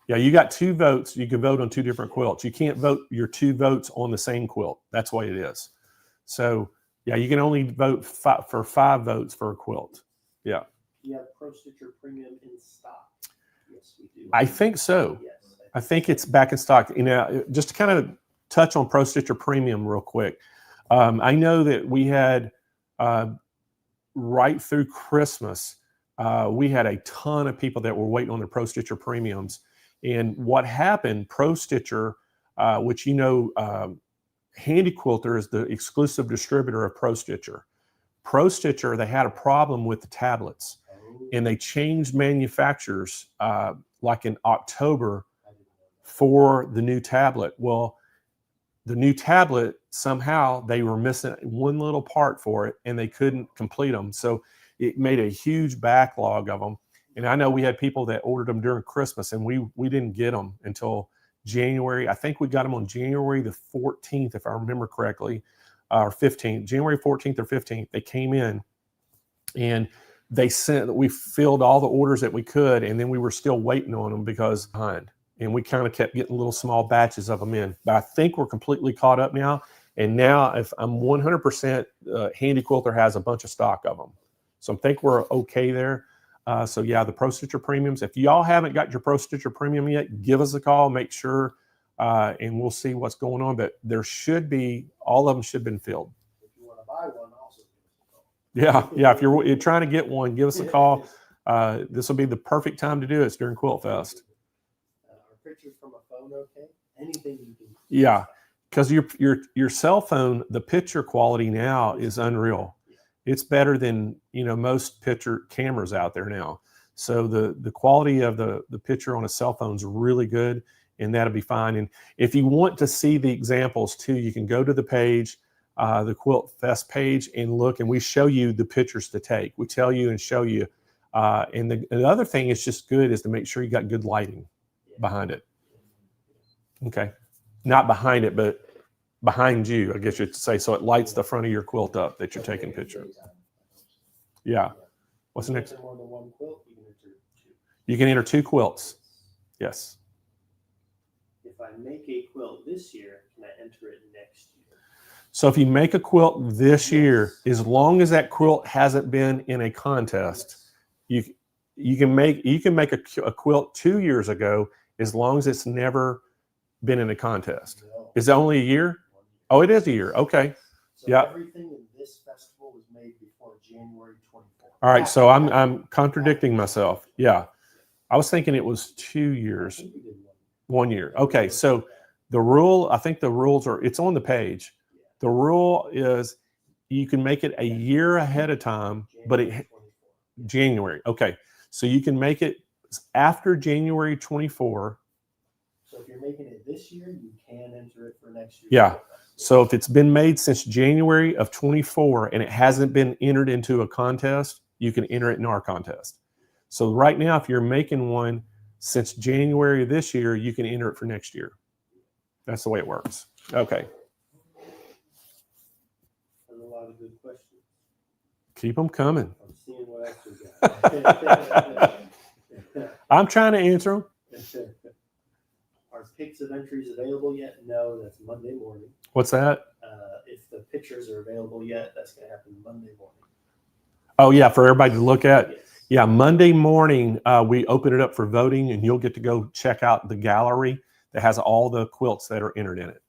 Yeah, you got 2 votes. You can vote on 2 different quilts. You can't vote your 2 votes on the same quilt. That's the way it is. So, yeah, you can only vote for 5 votes for a quilt. Yeah. Do you have Pro Stitcher Premium in stock? Yes, we do. I think so. Yes, I think it's back in stock. Just to kind of touch on Pro Stitcher Premium real quick. I know that we had right through Christmas, we had a ton of people that were waiting on their Pro Stitcher Premiums. And what happened, Pro Stitcher, which Handy Quilter is the exclusive distributor of Pro Stitcher. Pro Stitcher, they had a problem with the tablets, and they changed manufacturers like in October for the new tablet. Well, the new tablet, somehow they were missing one little part for it and they couldn't complete them. So it made a huge backlog of them. And I know we had people that ordered them during Christmas, and we didn't get them until January. I think we got them on January the 14th, if I remember correctly, or 15th, January 14th or 15th. They came in and we filled all the orders that we could, and then we were still waiting on them because behind. And we kind of kept getting little small batches of them in. But I think we're completely caught up now. And now, if I'm 100%, Handy Quilter has a bunch of stock of them. So I think we're okay there. So yeah, the Pro Stitcher Premiums. If y'all haven't got your Pro Stitcher Premium yet, give us a call, make sure, and we'll see what's going on. But there should be, all of them should have been filled. If you want to buy one, also give us a call. Yeah. If you're trying to get one, give us a call. This will be the perfect time to do it. It's during Quilt Fest. Are pictures from a phone okay? Anything you can. Yeah, because your cell phone, the picture quality now is unreal. It's better than, most picture cameras out there now. So the quality of the picture on a cell phone is really good, and that'll be fine. And if you want to see the examples too, you can go to the page, the Quilt Fest page, and look, and we show you the pictures to take. We tell you and show you. And the other thing is just good is to make sure you got good lighting behind it. Okay. Not behind it, but behind you, I guess you'd say, so it lights the front of your quilt up that you're taking pictures. Yeah. What's the next? More than one quilt, you can enter two. You can enter 2 quilts. Yes. If I make a quilt this year, can I enter it next year? So if you make a quilt this year, as long as that quilt hasn't been in a contest, you can make a quilt 2 years ago, as long as it's never been in a contest. No. Is it only a year? Oh, it is a year. Okay. So yeah. Everything in this festival was made before January 24th. All right. So I'm contradicting myself. Yeah. I was thinking it was 2 years. 1 year. Okay. So the rule, I think the rules are, it's on the page. The rule is you can make it a year ahead of time, but January. Okay. So you can make it after January 24. So if you're making it this year, you can enter it for next year. Yeah. So if it's been made since January of 24 and it hasn't been entered into a contest, you can enter it in our contest. So right now, if you're making one since January of this year, you can enter it for next year. That's the way it works. Okay. There's a lot of good questions. Keep them coming. I'm seeing what else we got. I'm trying to answer them. Are pics of entries available yet? No, that's Monday morning. What's that? If the pictures are available yet, that's going to happen Monday morning. Oh, yeah, for everybody to look at? Yes. Yeah, Monday morning, we open it up for voting, and you'll get to go check out the gallery that has all the quilts that are entered in it.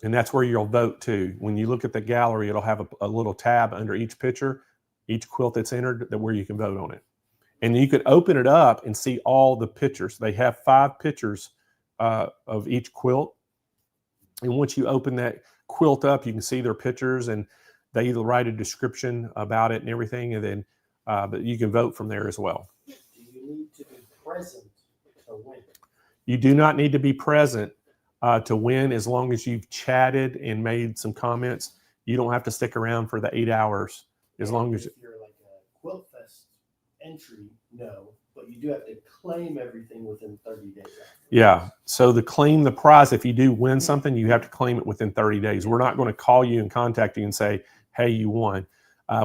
And that's where you'll vote, too. When you look at the gallery, it'll have a little tab under each picture, each quilt that's entered, where you can vote on it. And you can open it up and see all the pictures. They have 5 pictures of each quilt. And once you open that quilt up, you can see their pictures, and they either write a description about it and everything, and then but you can vote from there as well. Do you need to be present to win? You do not need to be present to win, as long as you've chatted and made some comments. You don't have to stick around for the 8 hours, as long as you're like a Quilt Fest entry, no, but you do have to claim everything within 30 days. Yeah. So to claim the prize, if you do win something, you have to claim it within 30 days. We're not going to call you and contact you and say, hey, you won.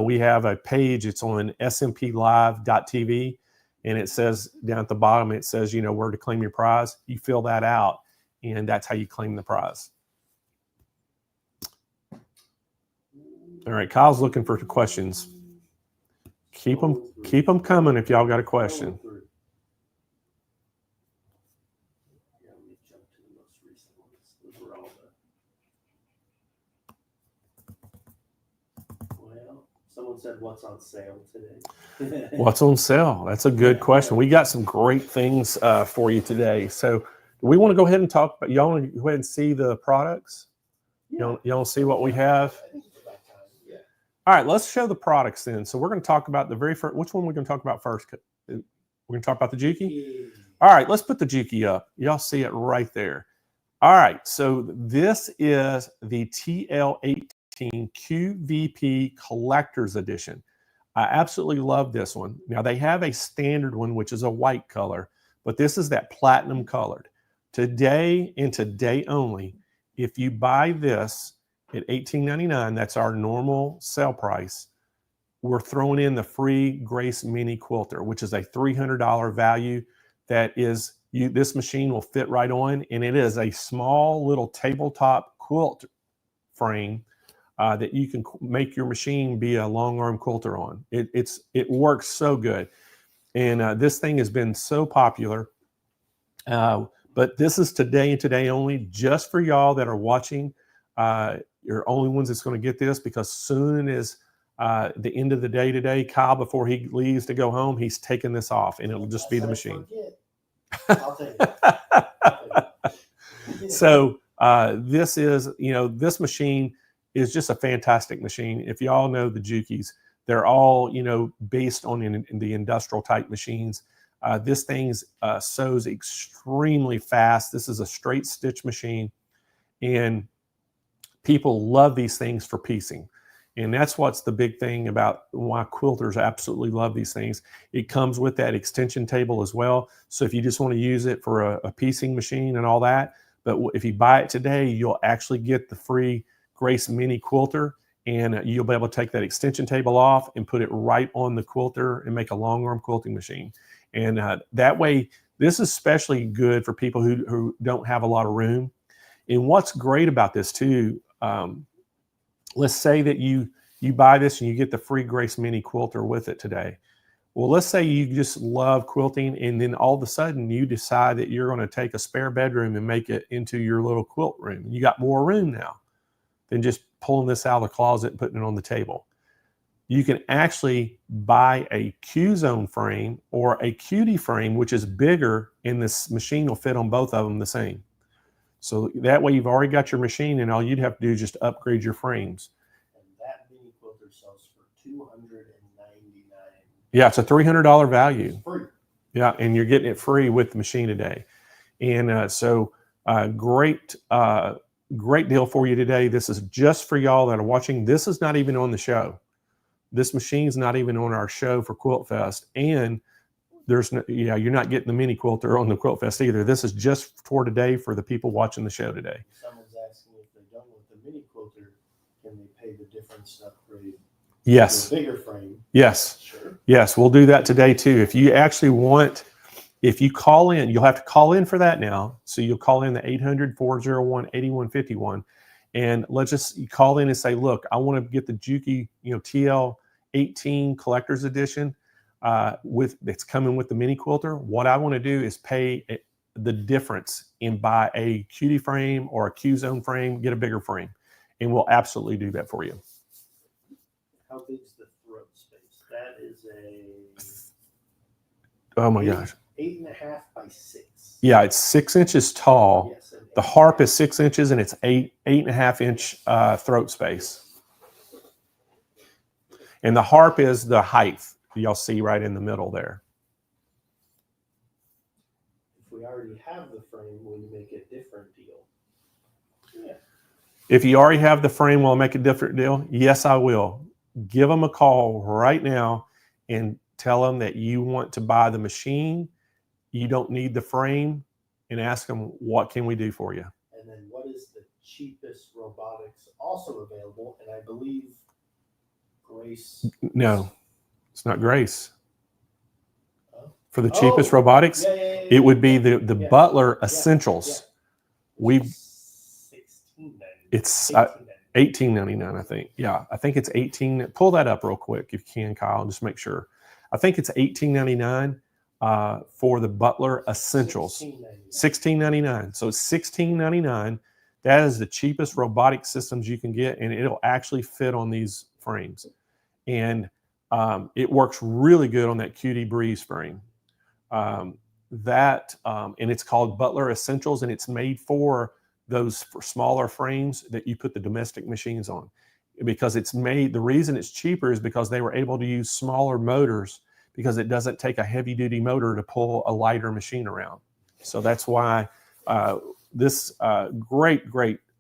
We have a page. It's on smplive.tv, and it says down at the bottom, it says, where to claim your prize. You fill that out, and that's how you claim the prize. All right. Kyle's looking for questions. Keep them coming if y'all got a question. Someone said, what's on sale today? What's on sale? That's a good question. We got some great things for you today. So do we want to go ahead and talk about, y'all want to go ahead and see the products? Yeah. Y'all see what we have? All right, let's show the products then. So we're going to talk about the very first, which one we're going to talk about first? We're going to talk about the Juki? All right, let's put the Juki up. Y'all see it right there. All right, so this is the TL18 QVP Collector's Edition. I absolutely love this one. Now, they have a standard one, which is a white color, but this is that platinum colored. Today and today only, if you buy this at $18.99, that's our normal sale price, we're throwing in the free Grace Mini Quilter, which is a $300 value. That is, this machine will fit right on, and it is a small little tabletop quilt frame that you can make your machine be a long arm quilter on. It works so good, and this thing has been so popular. But this is today and today only, just for y'all that are watching. You're only ones that's going to get this, because soon as the end of the day today, Kyle, before he leaves to go home, he's taking this off, and it'll just be the machine. I'll take it. So this is, this machine is just a fantastic machine. If y'all know the Jukis, they're all, based on the industrial type machines. This thing sews extremely fast. This is a straight stitch machine, and people love these things for piecing. And that's what's the big thing about why quilters absolutely love these things. It comes with that extension table as well. So if you just want to use it for a piecing machine and all that, but if you buy it today, you'll actually get the free Grace Mini Quilter, and you'll be able to take that extension table off and put it right on the quilter and make a long arm quilting machine. And that way, this is especially good for people who don't have a lot of room. And what's great about this too, let's say that you buy this and you get the free Grace Mini Quilter with it today. Well, let's say you just love quilting, and then all of a sudden you decide that you're going to take a spare bedroom and make it into your little quilt room. You got more room now than just pulling this out of the closet and putting it on the table. You can actually buy a Q-zone frame or a QD frame, which is bigger, and this machine will fit on both of them the same. So that way you've already got your machine, and all you'd have to do is just upgrade your frames. And that mini quilter sells for $299. Yeah, it's a $300 value. It's free. Yeah, and you're getting it free with the machine today. And great deal for you today. This is just for y'all that are watching. This is not even on the show. This machine's not even on our show for Quilt Fest. And you're not getting the mini quilter on the Quilt Fest either. This is just for today for the people watching the show today. Someone's asking if they don't want the mini quilter, can they pay the difference to upgrade? Yes. To a bigger frame? Yes. Sure. Yes, we'll do that today too. If you actually want, if you call in, you'll have to call in for that now. So you'll call in the 800-401-8151, and let's just call in and say, look, I want to get the Juki, TL18 Collector's Edition. It's coming with the mini quilter. What I want to do is pay the difference and buy a QD frame or a Q-zone frame, get a bigger frame, and we'll absolutely do that for you. How big is the throat space? That is Oh my gosh. 8.5 by 6. Yeah, it's 6 inches tall. Yes, the harp is 6 inches, and it's 8.5 inch throat space. And the harp is the height. Y'all see right in the middle there. If we already have the frame, will you make a different deal? Yeah. If you already have the frame, will I make a different deal? Yes, I will. Give them a call right now and tell them that you want to buy the machine. You don't need the frame, and ask them, what can we do for you? And then what is the cheapest robotics also available? And I believe Grace. No, it's not Grace. For the cheapest robotics, it would be the Butler Essentials. It's $18.99, I think. Yeah, I think it's $18. Pull that up real quick if you can, Kyle. Just make sure. I think it's $18.99 for the Butler Essentials. $16.99. So $16.99. That is the cheapest robotic systems you can get, and it'll actually fit on these frames. And it works really good on that QD Breeze frame. And it's called Butler Essentials, and it's made for those smaller frames that you put the domestic machines on, because it's made, the reason it's cheaper is because they were able to use smaller motors, because it doesn't take a heavy duty motor to pull a lighter machine around. So that's why this great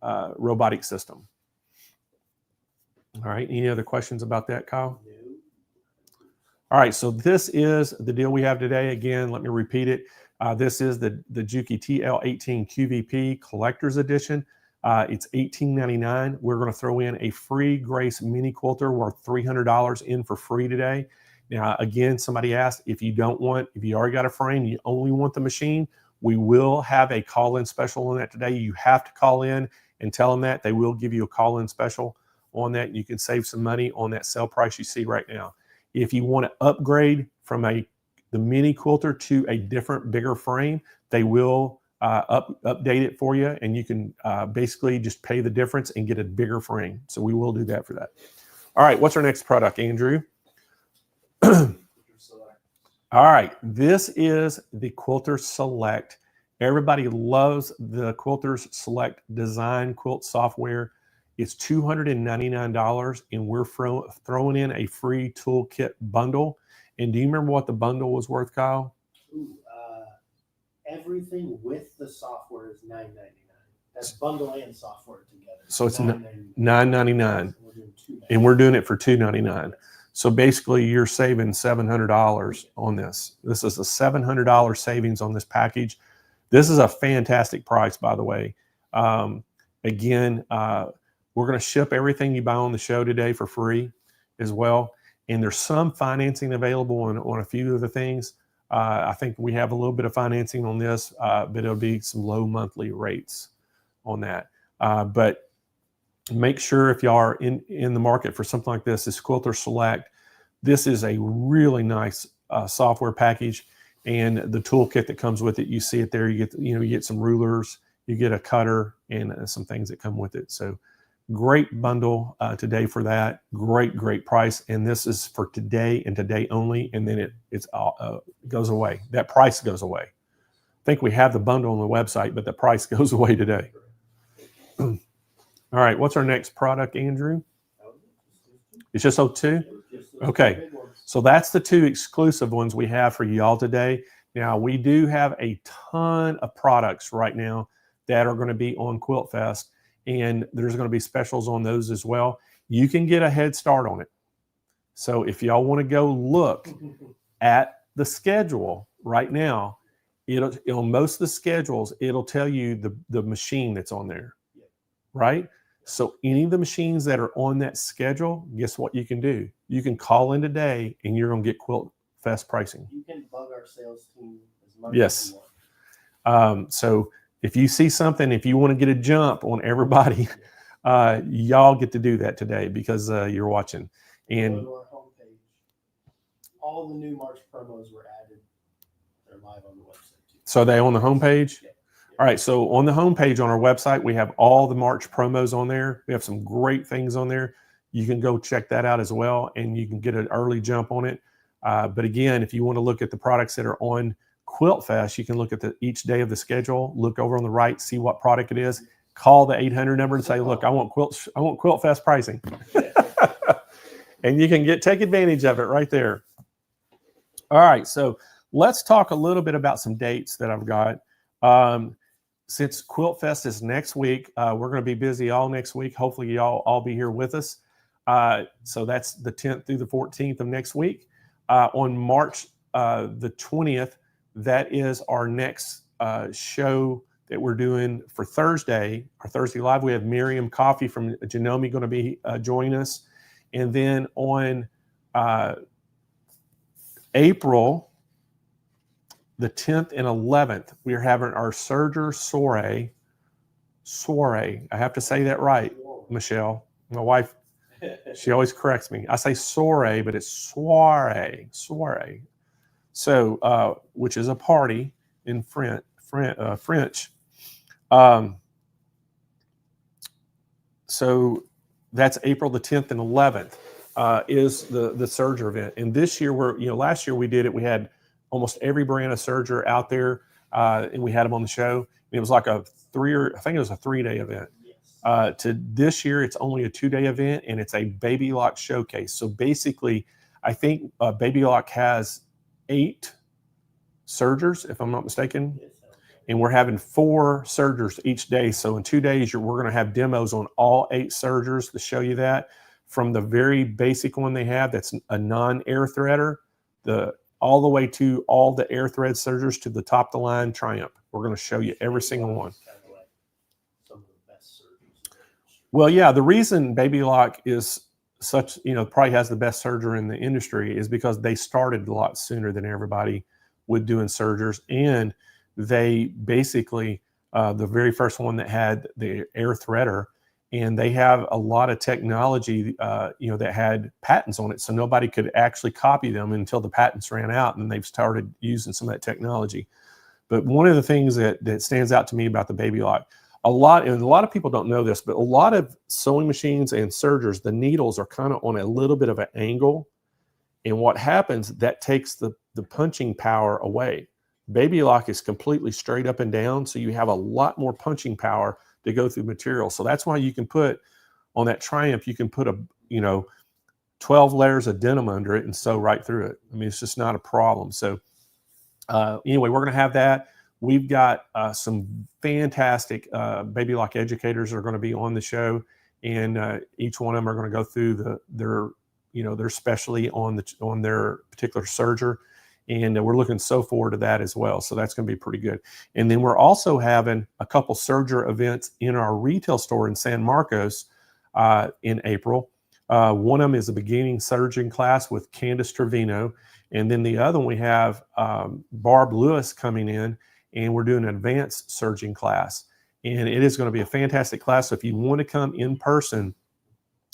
robotic system. All right, any other questions about that, Kyle? All right, so this is the deal we have today. Again, let me repeat it. This is the Juki TL18 QVP Collector's Edition. It's $18.99. We're going to throw in a free Grace mini quilter worth $300 in for free today. Now, again, somebody asked if you already got a frame, you only want the machine, we will have a call-in special on that today. You have to call in and tell them that. They will give you a call-in special on that. You can save some money on that sale price you see right now. If you want to upgrade from the mini quilter to a different, bigger frame, they will update it for you, and you can basically just pay the difference and get a bigger frame. So we will do that for that. All right, what's our next product, Andrew? All right, this is the Quilter Select. Everybody loves the Quilters Select design quilt software. It's $299, and we're throwing in a free toolkit bundle. And do you remember what the bundle was worth, Kyle? Ooh, everything with the software is $9.99. That's bundle and software together. So it's $9.99, and we're doing it for $299. So basically, you're saving $700 on this. This is a $700 savings on this package. This is a fantastic price, by the way. Again, we're going to ship everything you buy on the show today for free as well. And there's some financing available on a few of the things. I think we have a little bit of financing on this, but it'll be some low monthly rates on that. But make sure if y'all are in the market for something like this Quilter Select. This is a really nice software package, and the toolkit that comes with it, you see it there. You get some rulers, you get a cutter, and some things that come with it. So great bundle today for that. Great price, and this is for today and today only, and then it goes away. That price goes away. I think we have the bundle on the website, but the price goes away today. All right, what's our next product, Andrew? It's just those two? Okay, so that's the two exclusive ones we have for y'all today. Now, we do have a ton of products right now that are going to be on Quilt Fest, and there's going to be specials on those as well. You can get a head start on it. So if y'all want to go look at the schedule right now, on most of the schedules, it'll tell you the machine that's on there, right? So any of the machines that are on that schedule, guess what you can do? You can call in today, and you're going to get Quilt Fest pricing. You can bug our sales team as much as you want. So if you see something, if you want to get a jump on everybody, y'all get to do that today because you're watching. And go to our homepage. All the new March promos were added. They're live on the website too. So they on the homepage? Yeah. All right, so on the homepage on our website, we have all the March promos on there. We have some great things on there. You can go check that out as well, and you can get an early jump on it. But again, if you want to look at the products that are on Quilt Fest, you can look at each day of the schedule, look over on the right, see what product it is, call the 800 number and say, look, I want Quilt Fest pricing. And you can take advantage of it right there. All right, so let's talk a little bit about some dates that I've got. Since Quilt Fest is next week, we're going to be busy all next week. Hopefully y'all all be here with us. So that's the 10th through the 14th of next week. On March the 20th, that is our next show that we're doing for Thursday, our Thursday Live. We have Miriam Coffey from Genome going to be joining us. And then on April the 10th and 11th, we're having our Serger Soiree. I have to say that right, Michelle. My wife, she always corrects me. I say soiree, but it's soiree. So, which is a party in French. So that's April the 10th and 11th is the Serger event. And this year, last year we did it. We had almost every brand of Serger out there, and we had them on the show. And it was like I think it was a 3-day event. Yes. To this year, it's only a 2-day event, and it's a baby lock showcase. So basically, I think Baby Lock has 8 sergers, if I'm not mistaken. And we're having 4 sergers each day. So in 2 days, we're going to have demos on all 8 sergers to show you that. From the very basic one they have, that's a non-air threader, all the way to all the air thread sergers to the top of the line Triumph. We're going to show you every single one. Well, yeah, the reason Baby Lock is such, probably has the best serger in the industry is because they started a lot sooner than everybody with doing sergers, and they basically the very first one that had the air threader, and they have a lot of technology that had patents on it, so nobody could actually copy them until the patents ran out, and they've started using some of that technology. But one of the things that stands out to me about the Baby Lock, and a lot of people don't know this, but a lot of sewing machines and sergers, the needles are kind of on a little bit of an angle, and what happens, that takes the punching power away. Baby Lock is completely straight up and down, so you have a lot more punching power to go through material. So that's why you can put on that Triumph, you can put 12 layers of denim under it and sew right through it. I mean, it's just not a problem. So anyway, we're going to have that. We've got some fantastic Baby Lock educators that are going to be on the show, and each one of them are going to go through their specialty on their particular serger. And we're looking so forward to that as well. So that's going to be pretty good. And then we're also having a couple serger events in our retail store in San Marcos in April. One of them is a beginning serging class with Candace Trevino. And then the other one, we have Barb Lewis coming in, and we're doing an advanced serging class. And it is going to be a fantastic class. So if you want to come in person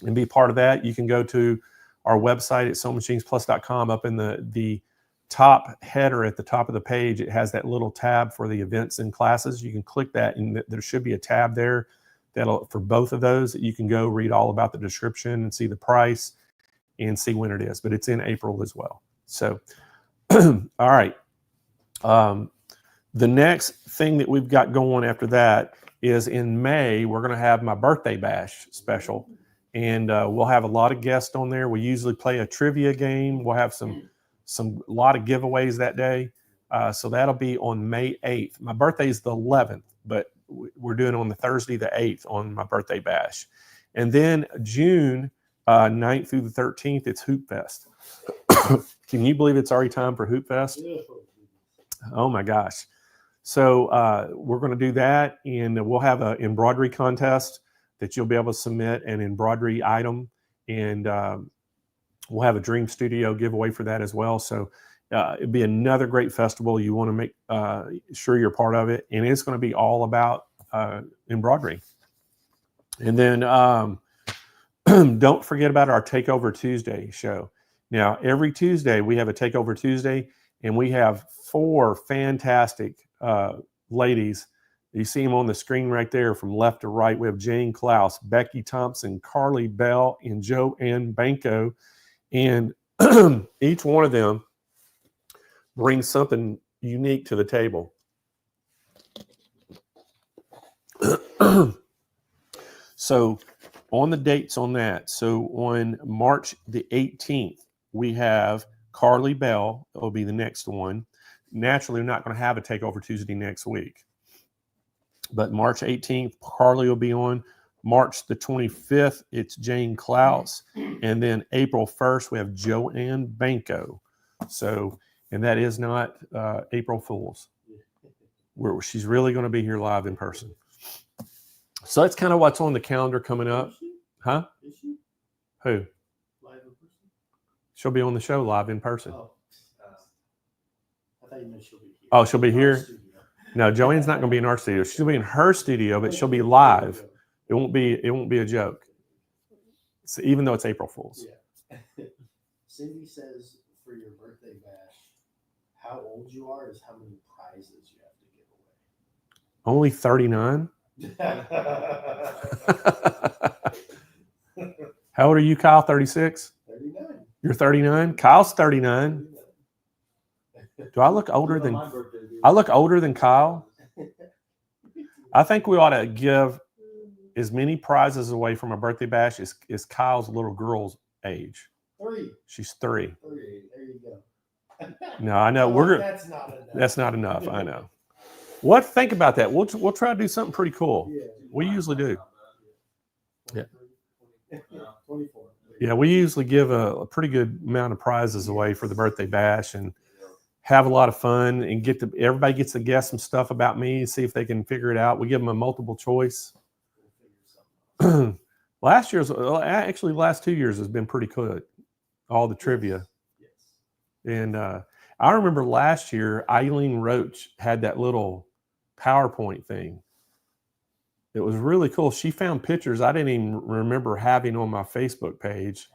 and be part of that, you can go to our website at SewingMachinesPlus.com. Up in the top header at the top of the page, it has that little tab for the events and classes. You can click that, and there should be a tab there for both of those that you can go read all about the description and see the price and see when it is. But it's in April as well. So, all right. The next thing that we've got going after that is in May, we're going to have my birthday bash special, and we'll have a lot of guests on there. We usually play a trivia game. We'll have a lot of giveaways that day. So that'll be on May 8th. My birthday is the 11th, but we're doing it on the Thursday, the 8th, on my birthday bash. And then June 9th through the 13th, it's Hoop Fest. Can you believe it's already time for Hoop Fest? Oh my gosh. So we're going to do that, and we'll have an embroidery contest that you'll be able to submit an embroidery item, and we'll have a Dream Studio giveaway for that as well. So it'll be another great festival. You want to make sure you're part of it, and it's going to be all about embroidery. And then don't forget about our Takeover Tuesday show. Now, every Tuesday we have a Takeover Tuesday, and we have 4 fantastic ladies. You see them on the screen right there from left to right. We have Jane Klaus, Becky Thompson, Carly Bell, and Joanne Banco. And each one of them brings something unique to the table. So on the dates on that, so on March the 18th, we have Carly Bell. It'll be the next one. Naturally, we're not going to have a Takeover Tuesday next week. But March 18th, Carly will be on. March the 25th, it's Jane Klaus. And then April 1st, we have Joanne Banco. So, and that is not April Fool's. She's really going to be here live in person. So that's kind of what's on the calendar coming up. Huh? Is she? Who? Live in person? She'll be on the show live in person. Oh, I thought you meant she'll be here. Oh, she'll be here? No, Joanne's not going to be in our studio. She'll be in her studio, but she'll be live. It won't be a joke. So even though it's April Fool's. Yeah. Cindy says for your birthday bash, how old you are is how many prizes you have to give away. Only 39? How old are you, Kyle? 36? 39. You're 39? Kyle's 39. Do I look older than Kyle? I think we ought to give as many prizes away from a birthday bash as Kyle's little girl's age. 3. She's 3. 3. There you go. No, I know That's not enough. That's not enough. I know. What? Think about that. We'll try to do something pretty cool. Yeah. We usually do. Yeah. 24. Yeah, we usually give a pretty good amount of prizes away for the birthday bash and have a lot of fun and everybody gets to guess some stuff about me, see if they can figure it out. We give them a multiple choice. Last 2 years has been pretty good. All the trivia. Yes. And I remember last year, Eileen Roach had that little PowerPoint thing. It was really cool. She found pictures I didn't even remember having on my Facebook page.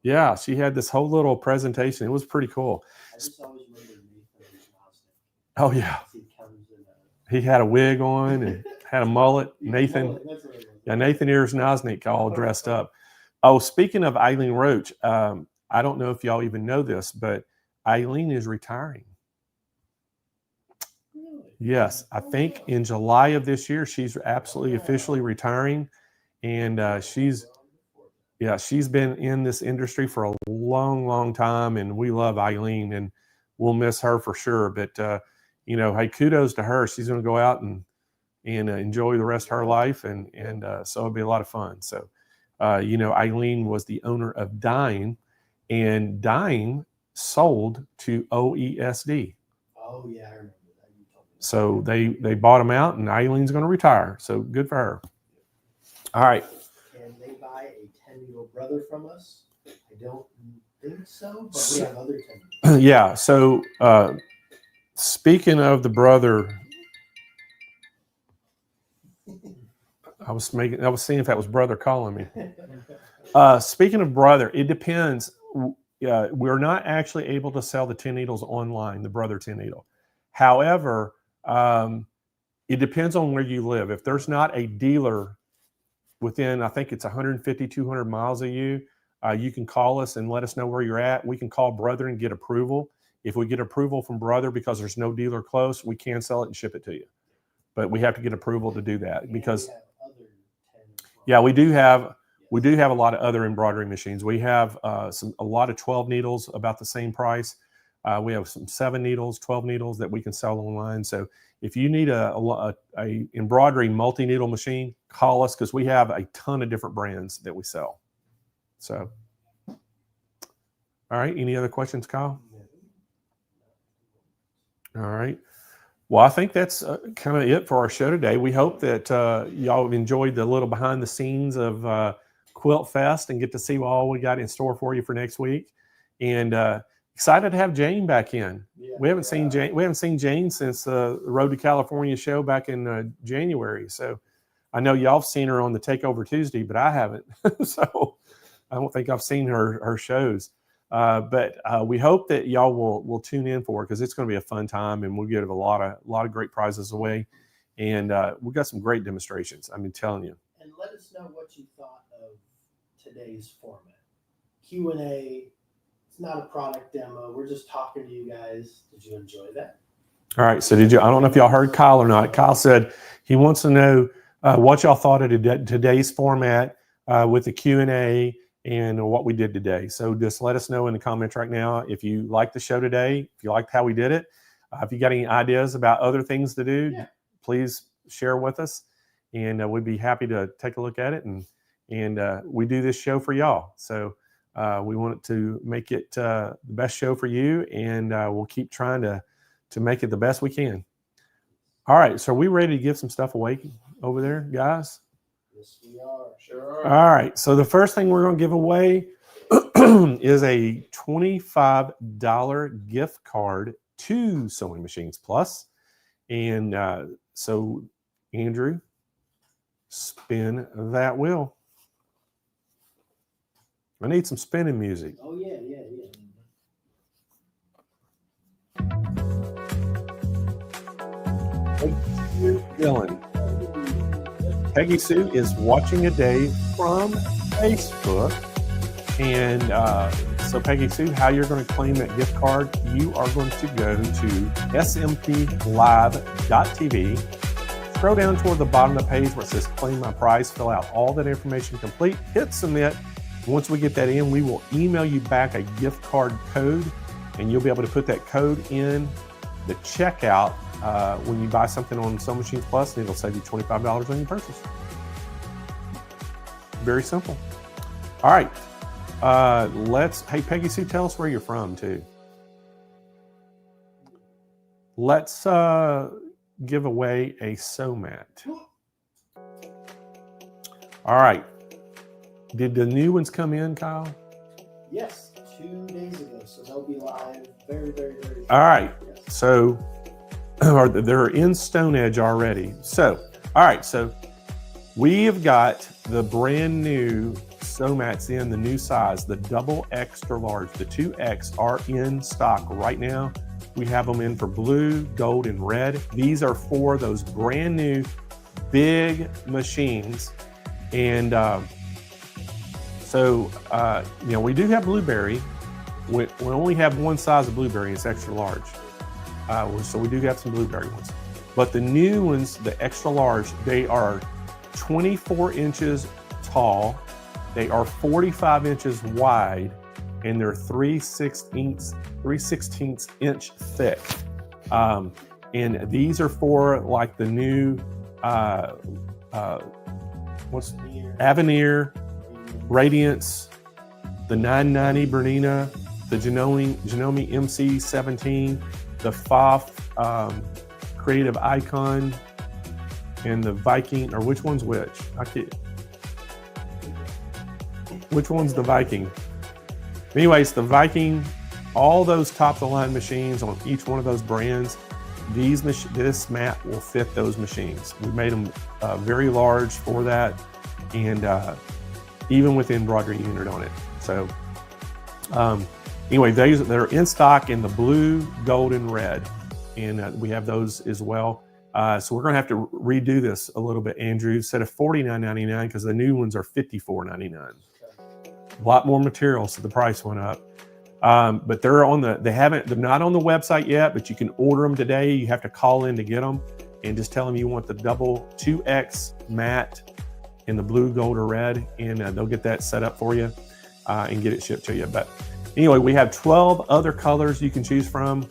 Yeah, she had this whole little presentation. It was pretty cool. I just always remember Nathan Nosnick. Oh, yeah. He comes in He had a wig on and had a mullet. Nathan. That's what it was. Yeah, Nathan Ears Nosnick all dressed up. Oh, speaking of Eileen Roach, I don't know if y'all even know this, but Eileen is retiring. Really? Yes, I think in July of this year, she's absolutely officially retiring. And she's been in this industry for a long, long time. And we love Eileen and we'll miss her for sure. But, hey, kudos to her. She's going to go out and enjoy the rest of her life. And so it'll be a lot of fun. So, Eileen was the owner of Dime, and Dime sold to OESD. Oh, yeah, I remember that. You told me that. So they bought them out, and Eileen's going to retire. So good for her. All right. Can they buy a 10-year-old brother from us? I don't think so, but we have other 10-year-olds. Yeah. So speaking of the brother, I was seeing if that was brother calling me. Speaking of brother, it depends. We're not actually able to sell the 10 needles online, the brother 10 needle. However, it depends on where you live. If there's not a dealer within, I think it's 150, 200 miles of you, you can call us and let us know where you're at. We can call brother and get approval. If we get approval from brother because there's no dealer close, we can sell it and ship it to you. But we have to get approval to do that because we do have a lot of other embroidery machines. We have a lot of 12 needles about the same price. We have some 7 needles, 12 needles that we can sell online. So if you need a embroidery multi-needle machine, call us because we have a ton of different brands that we sell. So, all right. Any other questions, Kyle? All right. Well, I think that's kind of it for our show today. We hope that y'all have enjoyed the little behind the scenes of Quilt Fest and get to see what all we got in store for you for next week. And excited to have Jane back in. Yeah, we haven't seen Jane. We haven't seen Jane since the Road to California show back in January. So I know y'all have seen her on the Takeover Tuesday, but I haven't. So I don't think I've seen her shows. But we hope that y'all will tune in for it because it's going to be a fun time, and we'll give a lot of great prizes away, and we've got some great demonstrations. I'm telling you. And let us know what you thought of today's format. Q&A. It's not a product demo. We're just talking to you guys. Did you enjoy that? All right. So I don't know if y'all heard Kyle or not. Kyle said he wants to know what y'all thought of today's format with the Q&A. And what we did today. So just let us know in the comments right now if you liked the show today, if you liked how we did it. If you got any ideas about other things to do, please share with us. And we'd be happy to take a look at it. And we do this show for y'all. So we want to make it the best show for you. And we'll keep trying to make it the best we can. All right. So are we ready to give some stuff away over there, guys? Yes, we are. Sure are. All right. So the first thing we're going to give away is a $25 gift card to Sewing Machines Plus. And so, Andrew, spin that wheel. I need some spinning music. Oh, yeah. Dylan. Peggy Sue is watching a day from Facebook. And so Peggy Sue, how you're going to claim that gift card, you are going to go to smplive.tv, scroll down toward the bottom of the page where it says claim my prize, fill out all that information complete, hit submit, Once we get that in, we will email you back a gift card code, and you'll be able to put that code in the checkout when you buy something on Sewing Machines Plus, and it'll save you $25 on your purchase. Very simple. All right. Hey, Peggy Sue, tell us where you're from too. Let's give away a sew mat. All right. Did the new ones come in, Kyle? Yes, 2 days ago. So they'll be live very, very, very soon. All right. Yes. So they're in Stone Edge already. So, all right. So we have got the brand new sew mats in the new size, the double extra large. The 2X are in stock right now. We have them in for blue, gold, and red. These are for those brand new big machines. And we do have blueberry. We only have one size of blueberry. It's extra large. So we do have some blueberry ones. But the new ones, the extra large, they are 24 inches tall. They are 45 inches wide, and they're 3/16 inch thick. And these are for like the new Avenir, Radiance, the 990 Bernina, the Janome MC17, the FOF Creative Icon, and the Viking, or which one's which? Which one's the Viking? Anyways, the Viking, all those top of the line machines on each one of those brands, this mat will fit those machines. We made them very large for that, and even with embroidery unit on it. So anyway, they're in stock in the blue, gold, and red, and we have those as well. So we're going to have to redo this a little bit, Andrew. Instead of $49.99, because the new ones are $54.99. A lot more material, so the price went up. But they're not on the website yet, but you can order them today. You have to call in to get them, and just tell them you want the double 2X mat in the blue, gold, or red, and they'll get that set up for you and get it shipped to you. But anyway, we have 12 other colors you can choose from.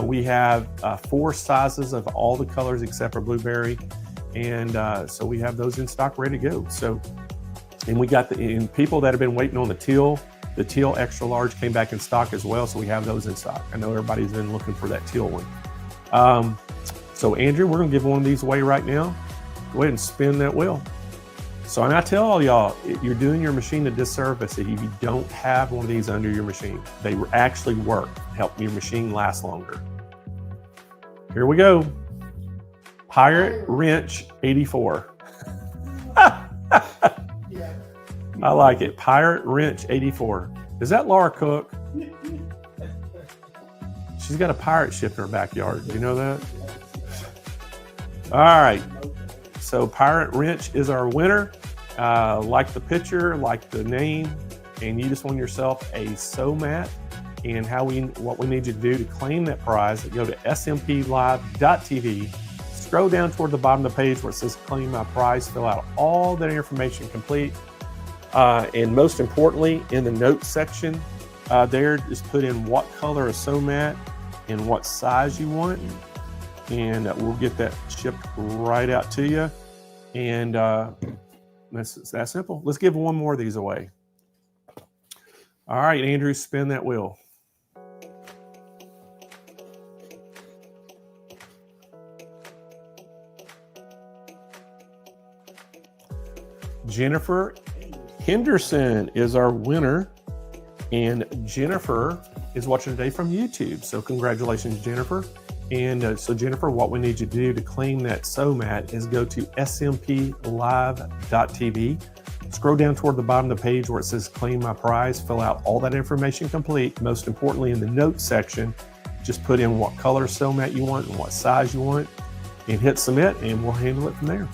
We have 4 sizes of all the colors except for blueberry, and so we have those in stock ready to go. So, and we got people that have been waiting on the teal extra large came back in stock as well, so we have those in stock. I know everybody's been looking for that teal one. So Andrew, we're gonna give one of these away right now. Go ahead and spin that wheel. So, and I tell all y'all, you're doing your machine a disservice if you don't have one of these under your machine. They actually work, help your machine last longer. Here we go. Pirate Wrench 84. Yeah. I like it. Pirate Wrench 84. Is that Laura Cook? She's got a pirate ship in her backyard. Do you know that? All right. So Pirate Wrench is our winner. Like the picture, like the name, and you just won yourself a sew mat. And what we need you to do to claim that prize, go to smplive.tv, scroll down toward the bottom of the page where it says claim my prize, fill out all that information complete. And most importantly, in the notes section, there just put in what color of sew mat and what size you want, and we'll get that shipped right out to you. And it's that simple. Let's give one more of these away. All right, Andrew, spin that wheel. Jennifer Henderson is our winner, and Jennifer is watching today from YouTube. So congratulations, Jennifer. And so Jennifer, what we need you to do to claim that sew mat is go to smplive.tv, scroll down toward the bottom of the page where it says claim my prize, fill out all that information complete. Most importantly, in the notes section, just put in what color sew mat you want and what size you want, and hit submit, and we'll handle it from there.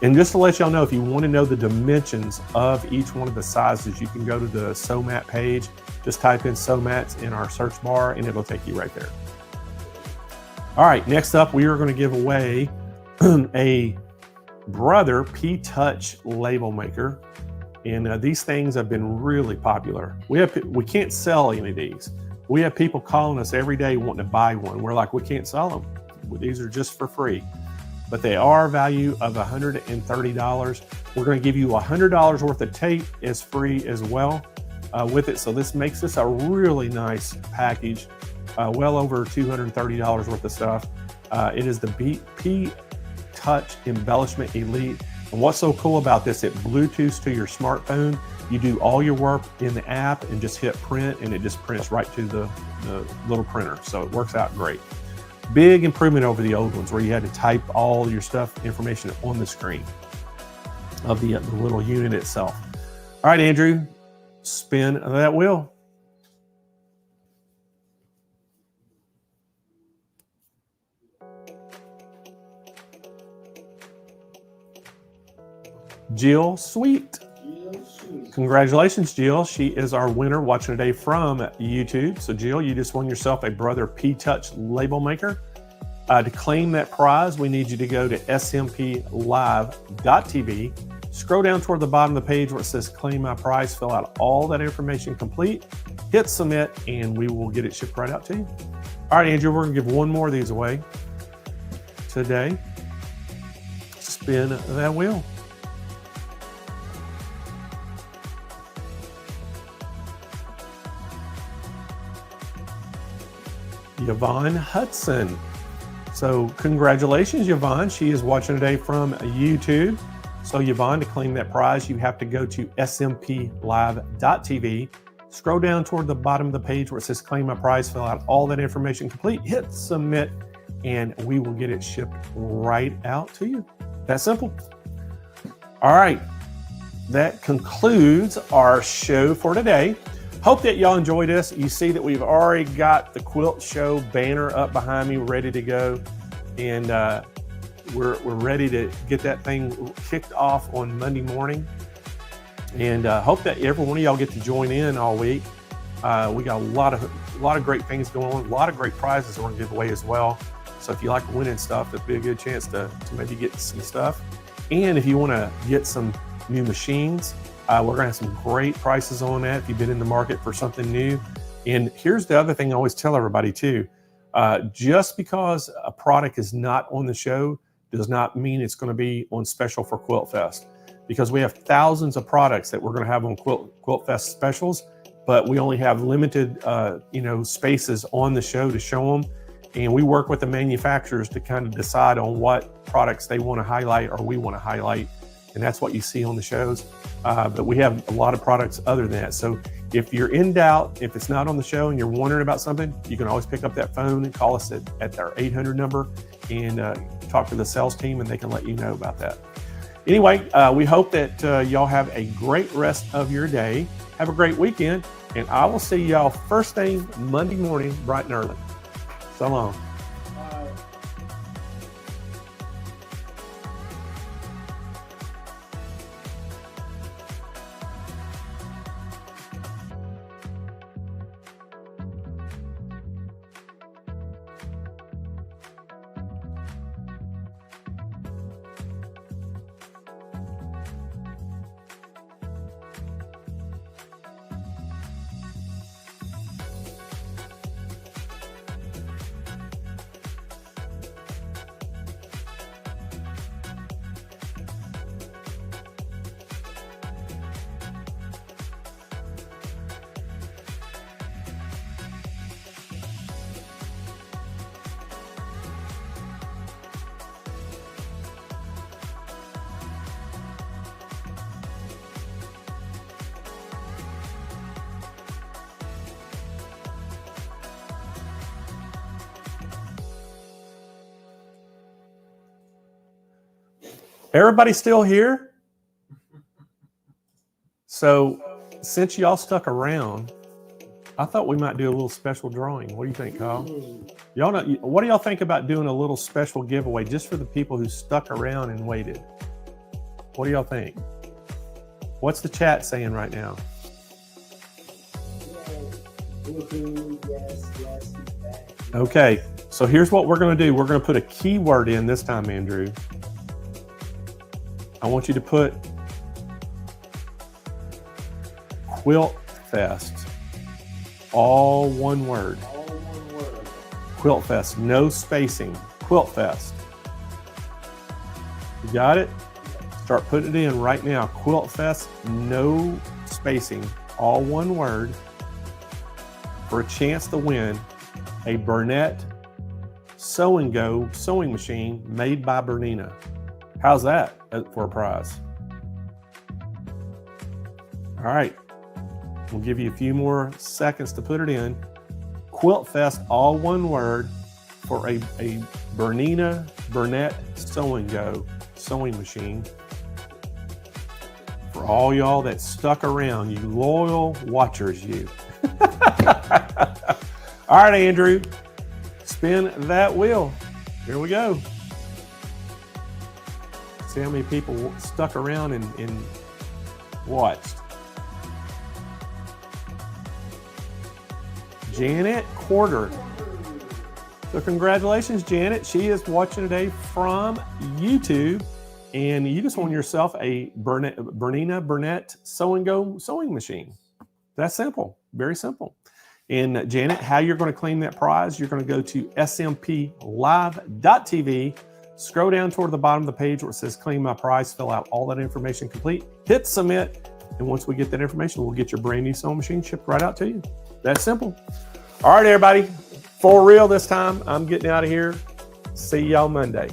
And just to let y'all know, if you want to know the dimensions of each one of the sizes, you can go to the sew mat page, just type in sew mats in our search bar, and it'll take you right there. All right, next up, we are going to give away a Brother P-Touch label maker. And these things have been really popular. We can't sell any of these. We have people calling us every day wanting to buy one. We're like, we can't sell them. These are just for free. But they are a value of $130. We're going to give you $100 worth of tape as free as well with it. So this makes this a really nice package, well over $230 worth of stuff. It is the P Touch Embellishment Elite. And what's so cool about this, it Bluetooths to your smartphone. You do all your work in the app and just hit print, and it just prints right to the little printer. So it works out great. Big improvement over the old ones where you had to type all your stuff, information on the screen of the little unit itself. All right, Andrew, spin that wheel. Jill Sweet. Congratulations, Jill. She is our winner watching today from YouTube. So Jill, you just won yourself a Brother P Touch label maker. To claim that prize, we need you to go to SewingMachinesPlus.com. Scroll down toward the bottom of the page where it says claim my prize, fill out all that information complete, hit submit, and we will get it shipped right out to you. All right, Andrew, we're gonna give one more of these away today. Spin that wheel. Yvonne Hudson. So congratulations, Yvonne. She is watching today from YouTube. So Yvonne, to claim that prize, you have to go to SewingMachinesPlus.com. Scroll down toward the bottom of the page where it says claim my prize, fill out all that information complete, hit submit, and we will get it shipped right out to you. That simple. All right, that concludes our show for today. Hope that y'all enjoyed this. You see that we've already got the Quilt Show banner up behind me, ready to go. And we're ready to get that thing kicked off on Monday morning. And hope that every one of y'all get to join in all week. We got a lot of great things going on, a lot of great prizes we're gonna give away as well. So if you like winning stuff, that'd be a good chance to maybe get some stuff. And if you wanna get some new machines, we're gonna have some great prices on that if you've been in the market for something new. And here's the other thing I always tell everybody too. Just because a product is not on the show does not mean it's gonna be on special for Quilt Fest. Because we have thousands of products that we're gonna have on Quilt Fest specials, but we only have limited spaces on the show to show them. And we work with the manufacturers to kind of decide on what products they wanna highlight or we wanna highlight. And that's what you see on the shows. But we have a lot of products other than that. So if you're in doubt, if it's not on the show and you're wondering about something, you can always pick up that phone and call us at our 800 number and talk to the sales team and they can let you know about that. Anyway, we hope that y'all have a great rest of your day. Have a great weekend. And I will see y'all first thing Monday morning, bright and early. So long. Everybody still here? So since y'all stuck around, I thought we might do a little special drawing. What do you think, Kyle? Y'all know, what do y'all think about doing a little special giveaway just for the people who stuck around and waited? What do y'all think? What's the chat saying right now? Yes. Okay, so here's what we're going to do. We're going to put a keyword in this time, Andrew. I want you to put Quilt Fest. All one word. All one word. Quilt Fest. No spacing. Quilt Fest. You got it? Start putting it in right now. Quilt Fest. No spacing. All one word. For a chance to win a Burnett Sew and Go sewing machine made by Bernina. How's that for a prize? All right, we'll give you a few more seconds to put it in. Quilt Fest, all one word, for a Bernina Burnett Sew and Go sewing machine. For all y'all that stuck around, you loyal watchers, you. All right, Andrew, spin that wheel. Here we go. See how many people stuck around and watched. Janet Quarter. So congratulations, Janet. She is watching today from YouTube, and you just won yourself a Bernina Burnett Sew and Go sewing machine. That's simple, very simple. And Janet, how you're going to claim that prize, you're going to go to smplive.tv, scroll down toward the bottom of the page where it says claim my prize, fill out all that information complete, hit submit, and once we get that information, we'll get your brand new sewing machine shipped right out to you. That's simple. All right, everybody, for real this time, I'm getting out of here. See y'all Monday.